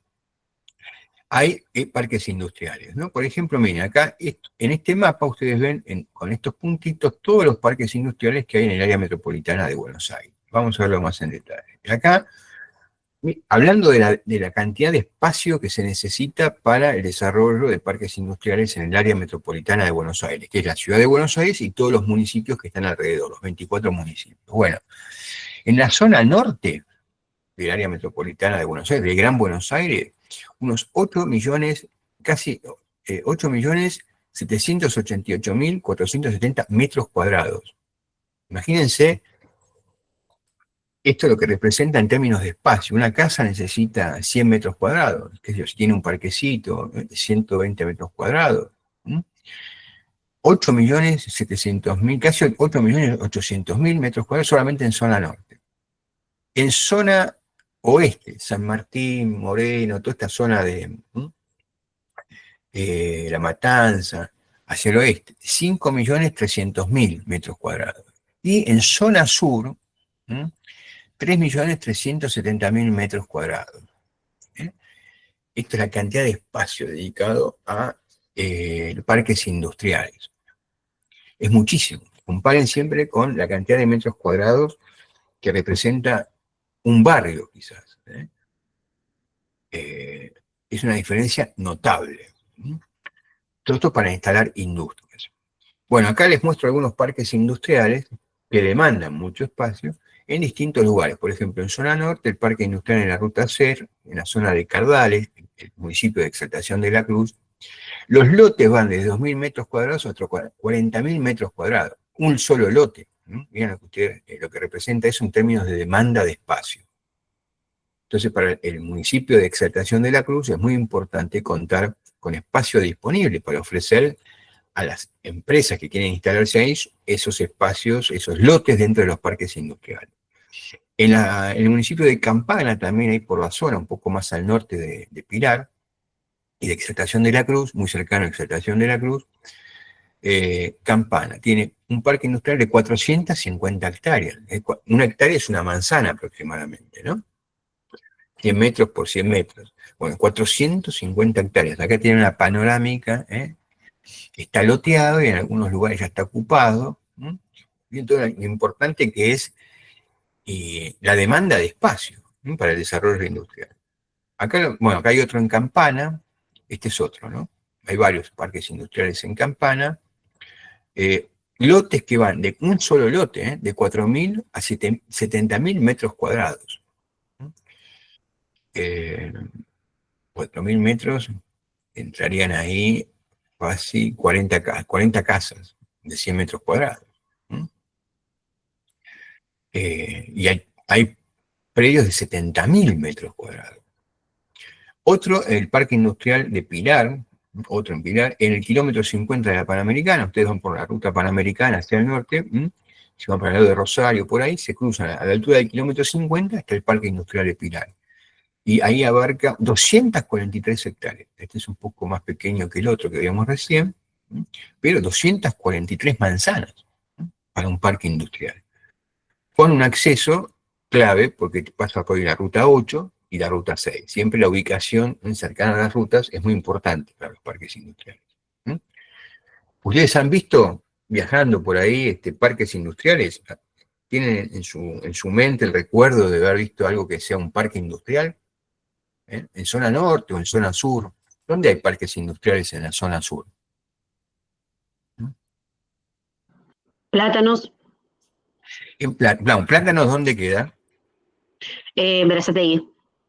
hay parques industriales, ¿no? Por ejemplo, miren, acá en este mapa ustedes ven con estos puntitos todos los parques industriales que hay en el área metropolitana de Buenos Aires. Vamos a verlo más en detalle. Acá, hablando de la cantidad de espacio que se necesita para el desarrollo de parques industriales en el área metropolitana de Buenos Aires, que es la ciudad de Buenos Aires y todos los municipios que están alrededor, los 24 municipios. Bueno, en la zona norte del área metropolitana de Buenos Aires, de Gran Buenos Aires, unos 8 millones, casi 8.788.470 metros cuadrados. Imagínense esto es lo que representa en términos de espacio. Una casa necesita 100 metros cuadrados, que si tiene un parquecito, 120 metros cuadrados. 8.700.000, casi 8.800.000 metros cuadrados solamente en zona norte. En zona oeste, San Martín, Moreno, toda esta zona de La Matanza, hacia el oeste, 5.300.000 metros cuadrados. Y en zona sur, 3.370.000 metros cuadrados. Esta es la cantidad de espacio dedicado a parques industriales. Es muchísimo. Comparen siempre con la cantidad de metros cuadrados que representa un barrio, quizás. Es una diferencia notable. Todo esto para instalar industrias. Bueno, acá les muestro algunos parques industriales que demandan mucho espacio en distintos lugares. Por ejemplo, en zona norte, el parque industrial en la ruta SER, en la zona de Cardales, el municipio de Exaltación de la Cruz. Los lotes van de 2.000 metros cuadrados a otros 40.000 metros cuadrados. Un solo lote. Miren lo que representa eso en términos de demanda de espacio. Entonces, para el municipio de Exaltación de la Cruz es muy importante contar con espacio disponible para ofrecer a las empresas que quieren instalarse ahí esos espacios, esos lotes dentro de los parques industriales. En el municipio de Campana, también hay por la zona, un poco más al norte de Pilar, y de Exaltación de la Cruz, muy cercano a Exaltación de la Cruz, Campana tiene un parque industrial de 450 hectáreas. Una hectárea es una manzana aproximadamente, ¿no? 100 metros por 100 metros. Bueno, 450 hectáreas. Acá tiene una panorámica, está loteado y en algunos lugares ya está ocupado. Y entonces lo importante que es la demanda de espacio para el desarrollo industrial. Acá, bueno, acá hay otro en Campana, este es otro, ¿no? Hay varios parques industriales en Campana. Lotes que van de un solo lote, de 4.000 a 70.000 metros cuadrados. 4.000 metros entrarían ahí casi 40 casas de 100 metros cuadrados. Y hay predios de 70.000 metros cuadrados. Otro, el Parque Industrial de Pilar, otro en Pilar, en el kilómetro 50 de la Panamericana. Ustedes van por la ruta Panamericana hacia el norte, se van para el lado de Rosario, por ahí, se cruzan a la altura del kilómetro 50 hasta el Parque Industrial de Pilar. Y ahí abarca 243 hectáreas. Este es un poco más pequeño que el otro que veíamos recién, pero 243 manzanas para un parque industrial. Con un acceso clave, porque pasa por la ruta 8 y la ruta 6. Siempre la ubicación cercana a las rutas es muy importante para los parques industriales. ¿Ustedes han visto, viajando por ahí, parques industriales? ¿Tienen en su mente el recuerdo de haber visto algo que sea un parque industrial? ¿En zona norte o en zona sur? ¿Dónde hay parques industriales en la zona sur? Plátanos. ¿Plátanos dónde queda? Berazategui.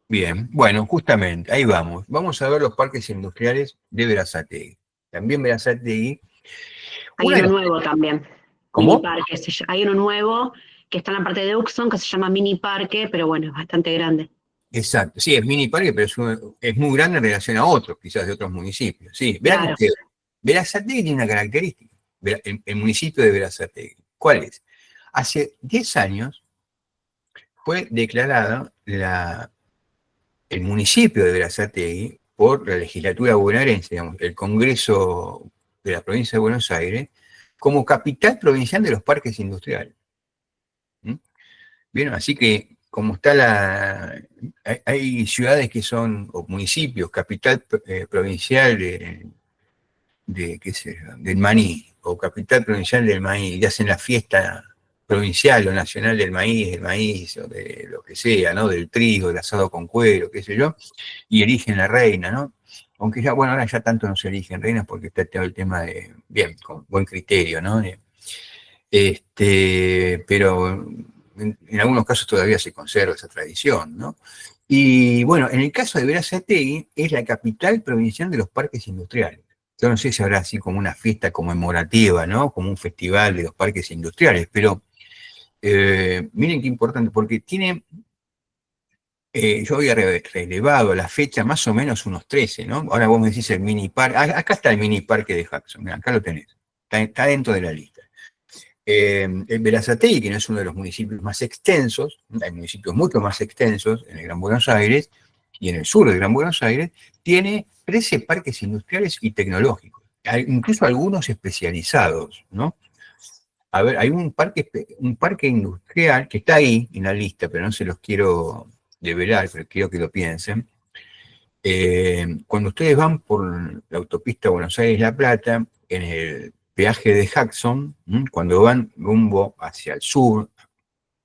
Bien, bueno, justamente, ahí vamos. Vamos a ver los parques industriales de Berazategui. También Berazategui. Hay uno nuevo también. ¿Cómo? Mini parque. Hay uno nuevo que está en la parte de Uxon, que se llama Mini Parque, pero bueno, es bastante grande. Exacto, sí, es mini parque, pero es muy grande en relación a otros, quizás de otros municipios. Sí, Claro. Berazategui tiene una característica, el municipio de Berazategui. ¿Cuál es? Hace 10 años fue declarada el municipio de Berazategui por la legislatura bonaerense, digamos, el Congreso de la provincia de Buenos Aires, como capital provincial de los parques industriales. Bien, así que como está hay ciudades que son, o municipios, capital provincial qué sé yo, del maní, o capital provincial del maíz, y hacen la fiesta provincial o nacional del maíz, o de lo que sea, ¿no? Del trigo, del asado con cuero, qué sé yo, y eligen la reina, ¿no? Aunque ya, bueno, ahora ya tanto no se eligen reinas porque está todo el tema de, bien, con buen criterio, ¿no? Pero en algunos casos todavía se conserva esa tradición, ¿no? Y bueno, en el caso de Berazategui, es la capital provincial de los parques industriales. Yo no sé si habrá así como una fiesta conmemorativa, ¿no? Como un festival de los parques industriales, pero miren qué importante, porque tiene, yo había relevado la fecha más o menos unos 13, ¿no? Ahora vos me decís el mini parque, acá está el mini parque de Jackson, mirá, acá lo tenés, está dentro de la lista. En Berazategui, que no es uno de los municipios más extensos, hay municipios mucho más extensos en el Gran Buenos Aires y en el sur del Gran Buenos Aires, tiene 13 parques industriales y tecnológicos, incluso algunos especializados, ¿no? A ver, hay un parque industrial que está ahí en la lista, pero no se los quiero develar, pero quiero que lo piensen. Cuando ustedes van por la autopista Buenos Aires-La Plata, en el peaje de Jackson, cuando van rumbo hacia el sur,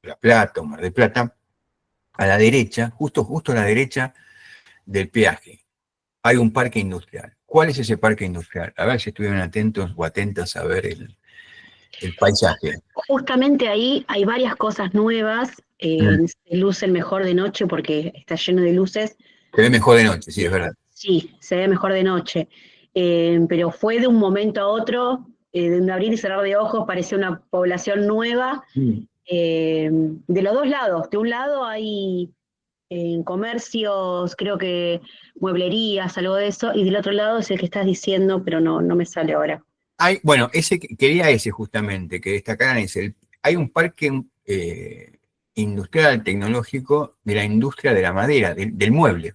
La Plata o Mar del Plata, a la derecha, justo a la derecha del peaje, hay un parque industrial. ¿Cuál es ese parque industrial? A ver si estuvieron atentos o atentas a ver el paisaje. Justamente ahí hay varias cosas nuevas, se lucen mejor de noche porque está lleno de luces. Se ve mejor de noche, sí, es verdad. Sí, se ve mejor de noche. Pero fue de un momento a otro, de un abrir y cerrar de ojos, parecía una población nueva. De los dos lados. De un lado hay comercios, creo que mueblerías, algo de eso, y del otro lado es el que estás diciendo, pero no me sale ahora. Bueno, quería ese justamente, que destacaran ese. Hay un parque industrial tecnológico de la industria de la madera, del mueble.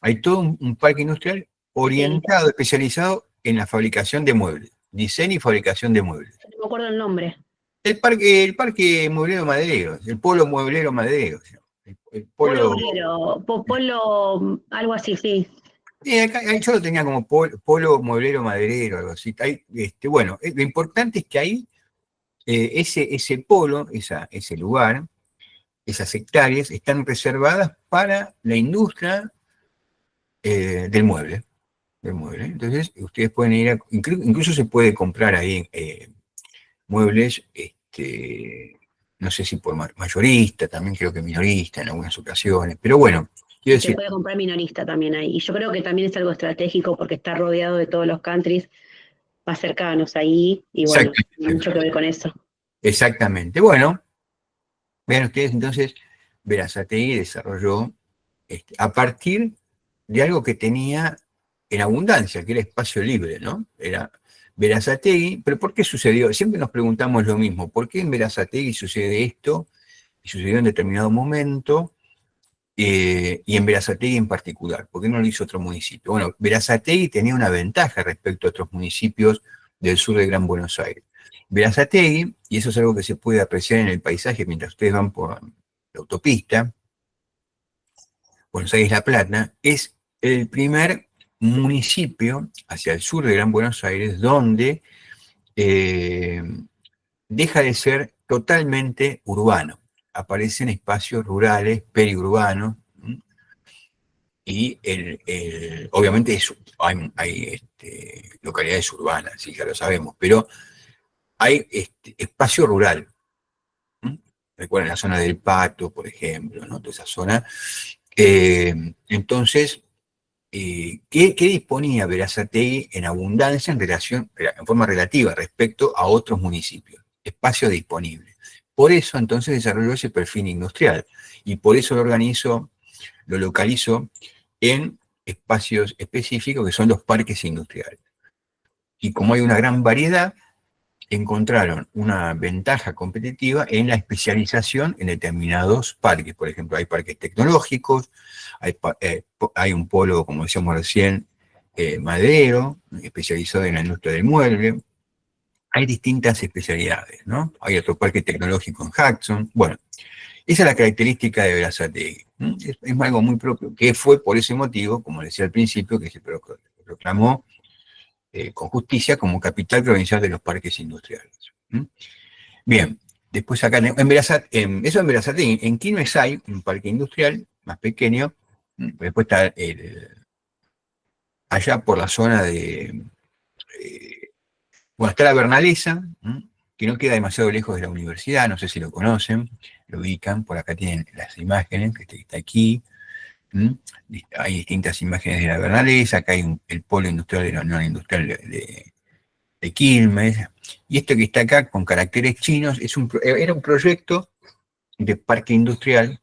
Hay todo un parque industrial orientado, especializado en la fabricación de muebles, diseño y fabricación de muebles. No me acuerdo el nombre. El parque mueblero maderero, el polo mueblero maderero. El Polo obrero, polo, algo así, sí. Acá, yo lo tenía como polo mueblero maderero, algo así. Bueno, lo importante es que ahí ese polo, ese lugar, esas hectáreas, están reservadas para la industria del mueble. Entonces, ustedes pueden ir, incluso se puede comprar ahí muebles, no sé si por mayorista, también creo que minorista en algunas ocasiones, pero bueno, quiero decir. Se puede comprar minorista también ahí. Y yo creo que también es algo estratégico porque está rodeado de todos los countries más cercanos ahí, y bueno, tiene mucho que ver con eso. Exactamente. Bueno, vean ustedes, entonces, Berazategui desarrolló a partir de algo que tenía en abundancia, que era espacio libre, ¿no? Era Berazategui, pero ¿por qué sucedió? Siempre nos preguntamos lo mismo, ¿por qué en Berazategui sucede esto? Y sucedió en determinado momento, y en Berazategui en particular, ¿por qué no lo hizo otro municipio? Bueno, Berazategui tenía una ventaja respecto a otros municipios del sur de Gran Buenos Aires. Berazategui, y eso es algo que se puede apreciar en el paisaje mientras ustedes van por la autopista, Buenos Aires-La Plata, es el primer municipio hacia el sur de Gran Buenos Aires donde deja de ser totalmente urbano. Aparecen espacios rurales, periurbanos, y obviamente hay localidades urbanas, sí, ya lo sabemos, pero hay espacio rural. Recuerden la zona del Pato, por ejemplo, ¿no? Toda esa zona. Entonces, ¿qué disponía Berazategui en abundancia en forma relativa respecto a otros municipios? Espacio disponible. Por eso entonces desarrolló ese perfil industrial y por eso lo localizó en espacios específicos que son los parques industriales. Y como hay una gran variedad, encontraron una ventaja competitiva en la especialización en determinados parques. Por ejemplo, hay parques tecnológicos, hay un polo, como decíamos recién, maderero, especializado en la industria del mueble. Hay distintas especialidades, ¿no? Hay otro parque tecnológico en Jackson. Bueno, esa es la característica de Berazategui. Es algo muy propio, que fue por ese motivo, como decía al principio, que se proclamó con justicia como capital provincial de los parques industriales. Bien, después acá en Berazategui, en Quilmes hay un parque industrial más pequeño, después está allá por la zona de, bueno, está la Bernalesa, que no queda demasiado lejos de la universidad, no sé si lo conocen, lo ubican, por acá tienen las imágenes, que está aquí. Hay distintas imágenes de la Bernalesa, acá hay el polo industrial de la Unión Industrial de Quilmes, y esto que está acá con caracteres chinos era un proyecto de parque industrial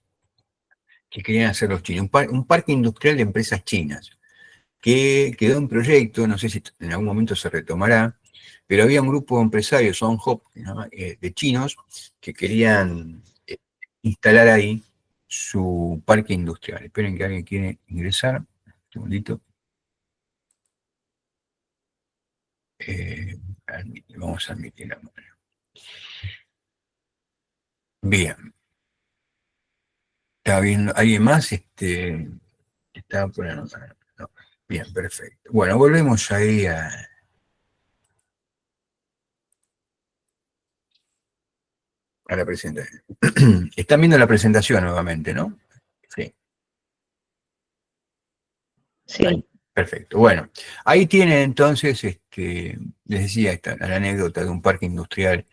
que querían hacer los chinos, un parque industrial de empresas chinas, que quedó en proyecto, no sé si en algún momento se retomará, pero había un grupo de empresarios, Sonhop, ¿no? De chinos, que querían instalar ahí su parque industrial. Esperen que alguien quiere ingresar. Un segundito. Vamos a admitir la mano. Bien. ¿Está viendo alguien más? Estaba por anotar. No. Bien, perfecto. Bueno, volvemos ahí a la presentación. Están viendo la presentación nuevamente, ¿no? Sí. Sí. Ahí. Perfecto. Bueno, ahí tienen entonces, les decía la anécdota de un parque industrial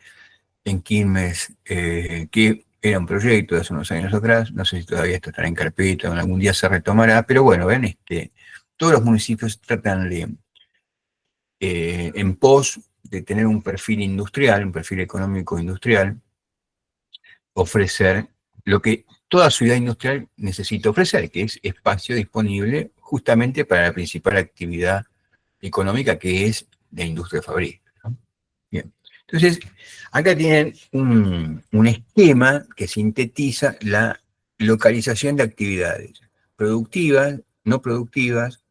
en Quilmes, que era un proyecto de hace unos años atrás, no sé si todavía esto estará en carpeta o algún día se retomará, pero bueno, ven, todos los municipios tratan de, en pos de tener un perfil industrial, un perfil económico industrial, ofrecer lo que toda ciudad industrial necesita ofrecer, que es espacio disponible justamente para la principal actividad económica, que es la industria fabril, ¿no? Bien. Entonces, acá tienen un esquema que sintetiza la localización de actividades productivas, no productivas,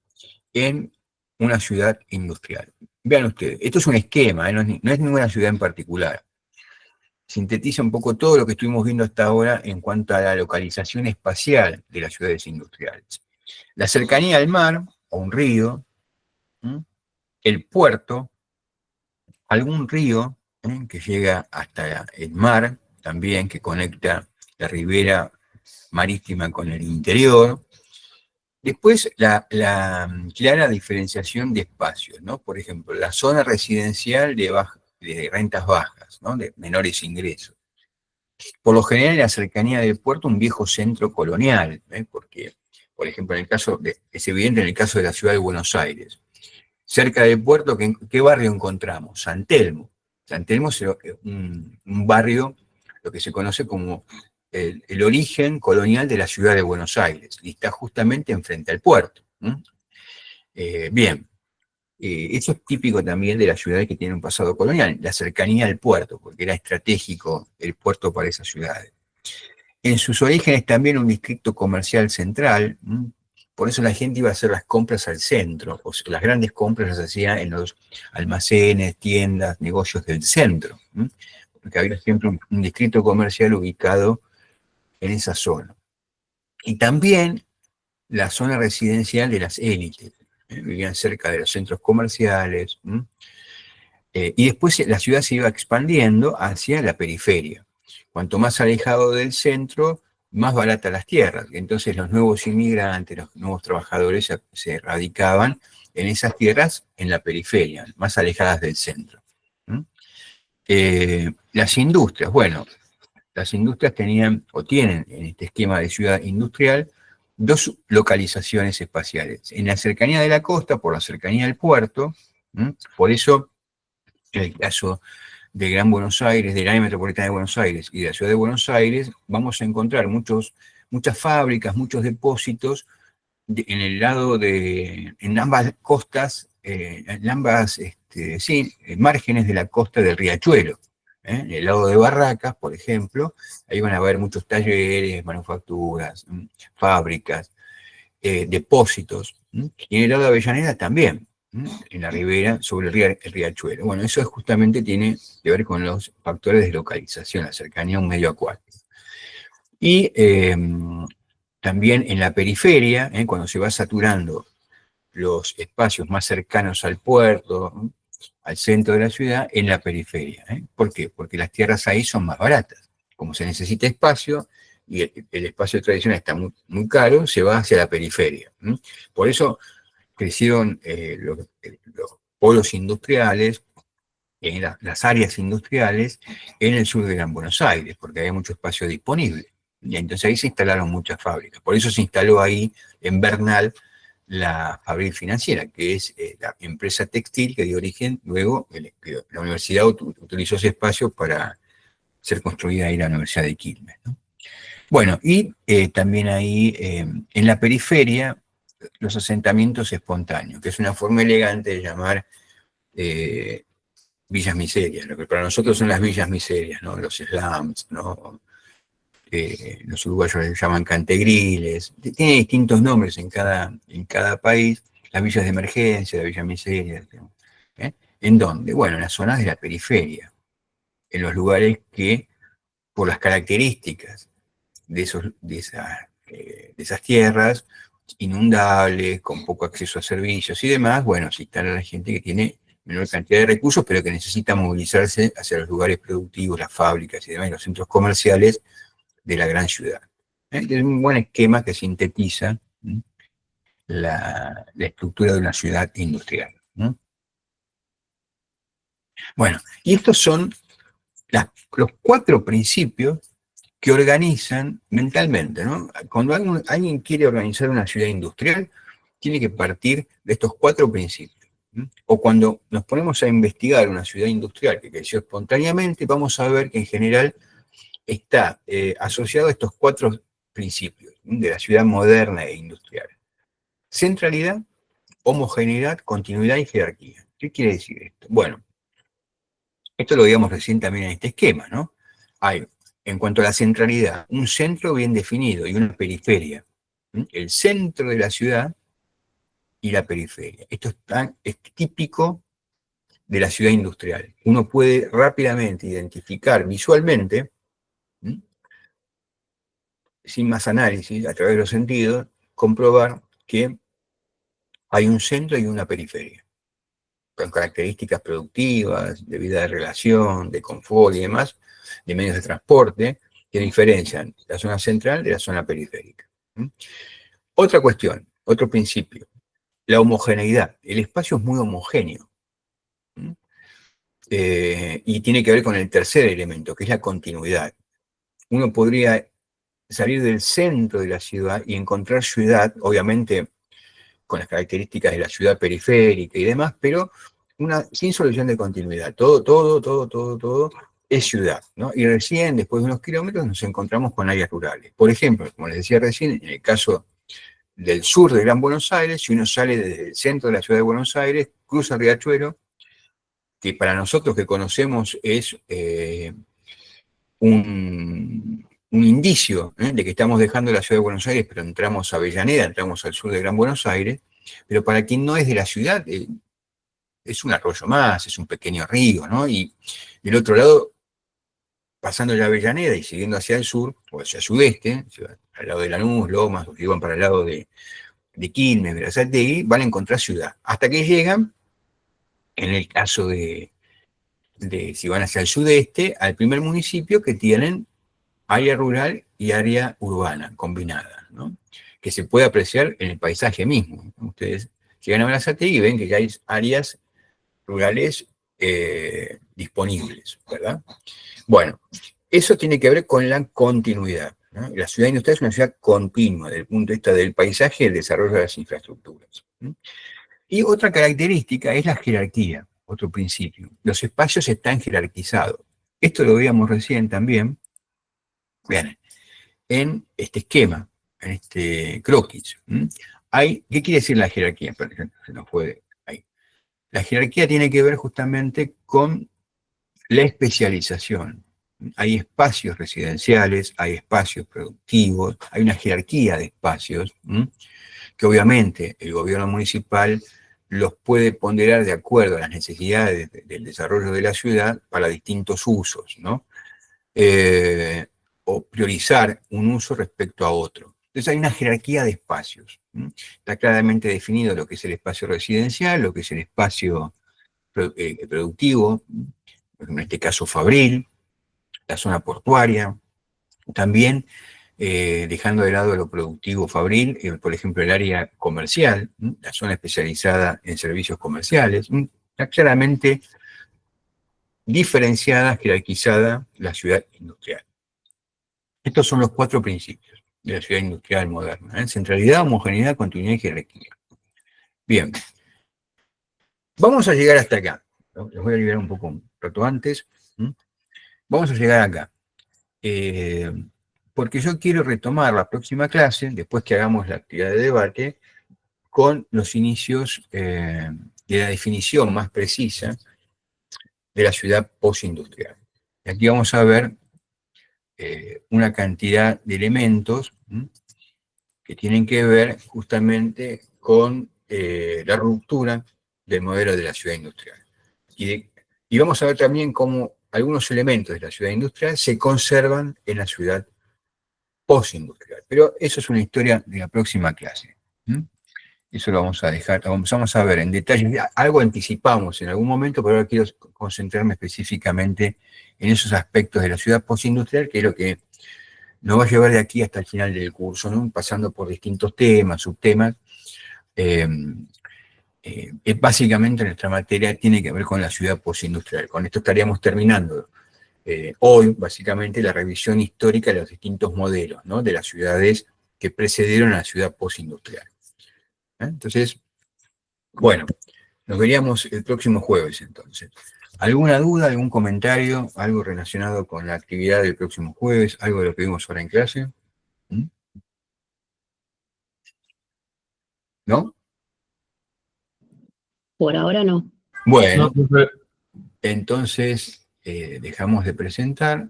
en una ciudad industrial. Vean ustedes, esto es un esquema, no es ninguna ciudad en particular. Sintetiza un poco todo lo que estuvimos viendo hasta ahora en cuanto a la localización espacial de las ciudades industriales. La cercanía al mar, o un río, el puerto, algún río que llega hasta el mar, también que conecta la ribera marítima con el interior. Después, la clara diferenciación de espacios, ¿no? Por ejemplo, la zona residencial de rentas bajas, ¿no? De menores ingresos. Por lo general, en la cercanía del puerto, un viejo centro colonial, porque, por ejemplo, es evidente en el caso de la ciudad de Buenos Aires. Cerca del puerto, ¿qué barrio encontramos? San Telmo. San Telmo es un barrio, lo que se conoce como el origen colonial de la ciudad de Buenos Aires, y está justamente enfrente al puerto. Bien, eso es típico también de las ciudades que tienen un pasado colonial, la cercanía al puerto, porque era estratégico el puerto para esas ciudades. En sus orígenes también un distrito comercial central, por eso la gente iba a hacer las compras al centro, o sea, las grandes compras las hacía en los almacenes, tiendas, negocios del centro, porque había siempre un distrito comercial ubicado en esa zona. Y también la zona residencial de las élites, vivían cerca de los centros comerciales, y después la ciudad se iba expandiendo hacia la periferia. Cuanto más alejado del centro, más baratas las tierras. Entonces los nuevos inmigrantes, los nuevos trabajadores se radicaban en esas tierras en la periferia, más alejadas del centro. Las industrias, bueno, las industrias tenían o tienen en este esquema de ciudad industrial dos localizaciones espaciales. En la cercanía de la costa, por la cercanía del puerto, por eso en el caso de Gran Buenos Aires, del área metropolitana de Buenos Aires y de la ciudad de Buenos Aires, vamos a encontrar muchas fábricas, muchos depósitos en el lado en ambas costas, en ambas márgenes de la costa del Riachuelo. En el lado de Barracas, por ejemplo, ahí van a haber muchos talleres, manufacturas, fábricas, depósitos. Y en el lado de Avellaneda también, en la ribera sobre el Riachuelo. Bueno, eso justamente tiene que ver con los factores de localización, la cercanía a un medio acuático. Y también en la periferia, cuando se va saturando los espacios más cercanos al puerto, al centro de la ciudad, en la periferia. ¿Por qué? Porque las tierras ahí son más baratas. Como se necesita espacio, y el espacio tradicional está muy, muy caro, se va hacia la periferia. Por eso crecieron los polos industriales, las áreas industriales en el sur de Gran Buenos Aires, porque había mucho espacio disponible. Y entonces ahí se instalaron muchas fábricas. Por eso se instaló ahí, en Bernal, la Fabril Financiera, que es la empresa textil que dio origen, luego que la universidad utilizó ese espacio para ser construida ahí la Universidad de Quilmes, ¿no? Bueno, y también ahí en la periferia, los asentamientos espontáneos, que es una forma elegante de llamar villas miserias, lo que para nosotros son las villas miserias, ¿no? Los slums, ¿no? Los uruguayos les llaman cantegriles, tiene distintos nombres en cada país, las villas de emergencia, las villas miserias, ¿eh? ¿En dónde? Bueno, en las zonas de la periferia, en los lugares que, por las características de esas tierras inundables, con poco acceso a servicios y demás, bueno, se instala la gente que tiene menor cantidad de recursos, pero que necesita movilizarse hacia los lugares productivos, las fábricas y demás, y los centros comerciales de la gran ciudad. Es un buen esquema que sintetiza la estructura de una ciudad industrial, ¿no? Bueno, y estos son los 4 principios que organizan mentalmente, ¿no? Cuando alguien quiere organizar una ciudad industrial, tiene que partir de estos 4 principios. O cuando nos ponemos a investigar una ciudad industrial que creció espontáneamente, vamos a ver que en general está asociado a estos 4 principios de la ciudad moderna e industrial. Centralidad, homogeneidad, continuidad y jerarquía. ¿Qué quiere decir esto? Bueno, esto lo digamos recién también en este esquema, ¿no? Hay, en cuanto a la centralidad, un centro bien definido y una periferia. El centro de la ciudad y la periferia. Esto es típico de la ciudad industrial. Uno puede rápidamente identificar visualmente, sin más análisis, a través de los sentidos, comprobar que hay un centro y una periferia, con características productivas, de vida de relación, de confort y demás, de medios de transporte, que diferencian la zona central de la zona periférica. Otra cuestión, otro principio, la homogeneidad. El espacio es muy homogéneo. Y tiene que ver con el tercer elemento, que es la continuidad. Uno podría salir del centro de la ciudad y encontrar ciudad, obviamente con las características de la ciudad periférica y demás, pero sin solución de continuidad. Todo es ciudad, ¿no? Y recién, después de unos kilómetros, nos encontramos con áreas rurales. Por ejemplo, como les decía recién, en el caso del sur de Gran Buenos Aires, si uno sale desde el centro de la ciudad de Buenos Aires, cruza el Riachuelo, que para nosotros que conocemos es un indicio de que estamos dejando la ciudad de Buenos Aires, pero entramos a Avellaneda, entramos al sur de Gran Buenos Aires, pero para quien no es de la ciudad, es un arroyo más, es un pequeño río, ¿no? Y del otro lado, pasando la Avellaneda y siguiendo hacia el sur, o hacia el sudeste, al lado de Lanús, Lomas, o si van para el lado de Quilmes, Berazategui, van a encontrar ciudad, hasta que llegan, en el caso de si van hacia el sudeste, al primer municipio que tienen área rural y área urbana combinada, ¿no? Que se puede apreciar en el paisaje mismo. Ustedes llegan a Berazategui y ven que ya hay áreas rurales disponibles, ¿verdad? Bueno, eso tiene que ver con la continuidad, ¿no? La ciudad industrial es una ciudad continua desde el punto de vista del paisaje y el desarrollo de las infraestructuras. Y otra característica es la jerarquía, otro principio. Los espacios están jerarquizados. Esto lo veíamos recién también, vean, en este esquema, en este croquis. ¿Qué quiere decir la jerarquía? Por ejemplo, se nos fue ahí. La jerarquía tiene que ver justamente con la especialización. Hay espacios residenciales, hay espacios productivos, hay una jerarquía de espacios, que obviamente el gobierno municipal los puede ponderar de acuerdo a las necesidades del desarrollo de la ciudad para distintos usos, ¿no? O priorizar un uso respecto a otro. Entonces hay una jerarquía de espacios. Está claramente definido lo que es el espacio residencial, lo que es el espacio productivo, en este caso fabril, la zona portuaria, también dejando de lado lo productivo fabril, por ejemplo el área comercial, la zona especializada en servicios comerciales, está claramente diferenciada, jerarquizada la ciudad industrial. Estos son los 4 principios de la ciudad industrial moderna: centralidad, homogeneidad, continuidad y jerarquía. Bien, vamos a llegar hasta acá. Les voy a liberar un poco un rato antes. Vamos a llegar acá. Porque yo quiero retomar la próxima clase, después que hagamos la actividad de debate, con los inicios de la definición más precisa de la ciudad postindustrial. Y aquí vamos a ver una cantidad de elementos que tienen que ver justamente con la ruptura del modelo de la ciudad industrial. Y vamos a ver también cómo algunos elementos de la ciudad industrial se conservan en la ciudad postindustrial. Pero eso es una historia de la próxima clase. Eso lo vamos a dejar, vamos a ver en detalle. Algo anticipamos en algún momento, pero ahora quiero concentrarme específicamente en esos aspectos de la ciudad postindustrial, que es lo que nos va a llevar de aquí hasta el final del curso, ¿no? Pasando por distintos temas, subtemas. Básicamente nuestra materia tiene que ver con la ciudad postindustrial. Con esto estaríamos terminando hoy, básicamente, la revisión histórica de los distintos modelos, ¿no? De las ciudades que precedieron a la ciudad postindustrial. Entonces, bueno, nos veríamos el próximo jueves entonces. ¿Alguna duda, algún comentario, algo relacionado con la actividad del próximo jueves, algo de lo que vimos ahora en clase? ¿No? Por ahora no. Bueno, No, profe. entonces dejamos de presentar.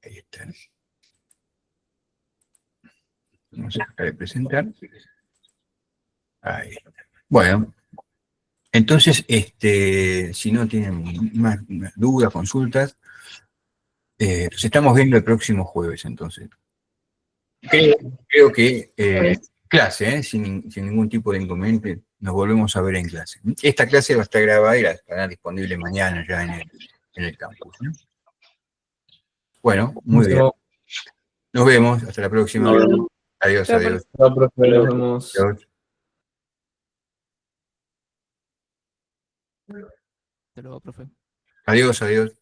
Ahí está. Vamos a dejar de presentar. Ahí está. Bueno, entonces, si no tienen más dudas, consultas, nos estamos viendo el próximo jueves, entonces. Creo que clase, sin ningún tipo de inconveniente, nos volvemos a ver en clase. Esta clase va a estar grabada y estará disponible mañana ya en el campus, ¿no? Bueno, muy bien. Nos vemos, hasta la próxima. Nos vemos. Adiós, adiós. No, profe, nos vemos. Adiós. Hasta luego, profe. Adiós, adiós.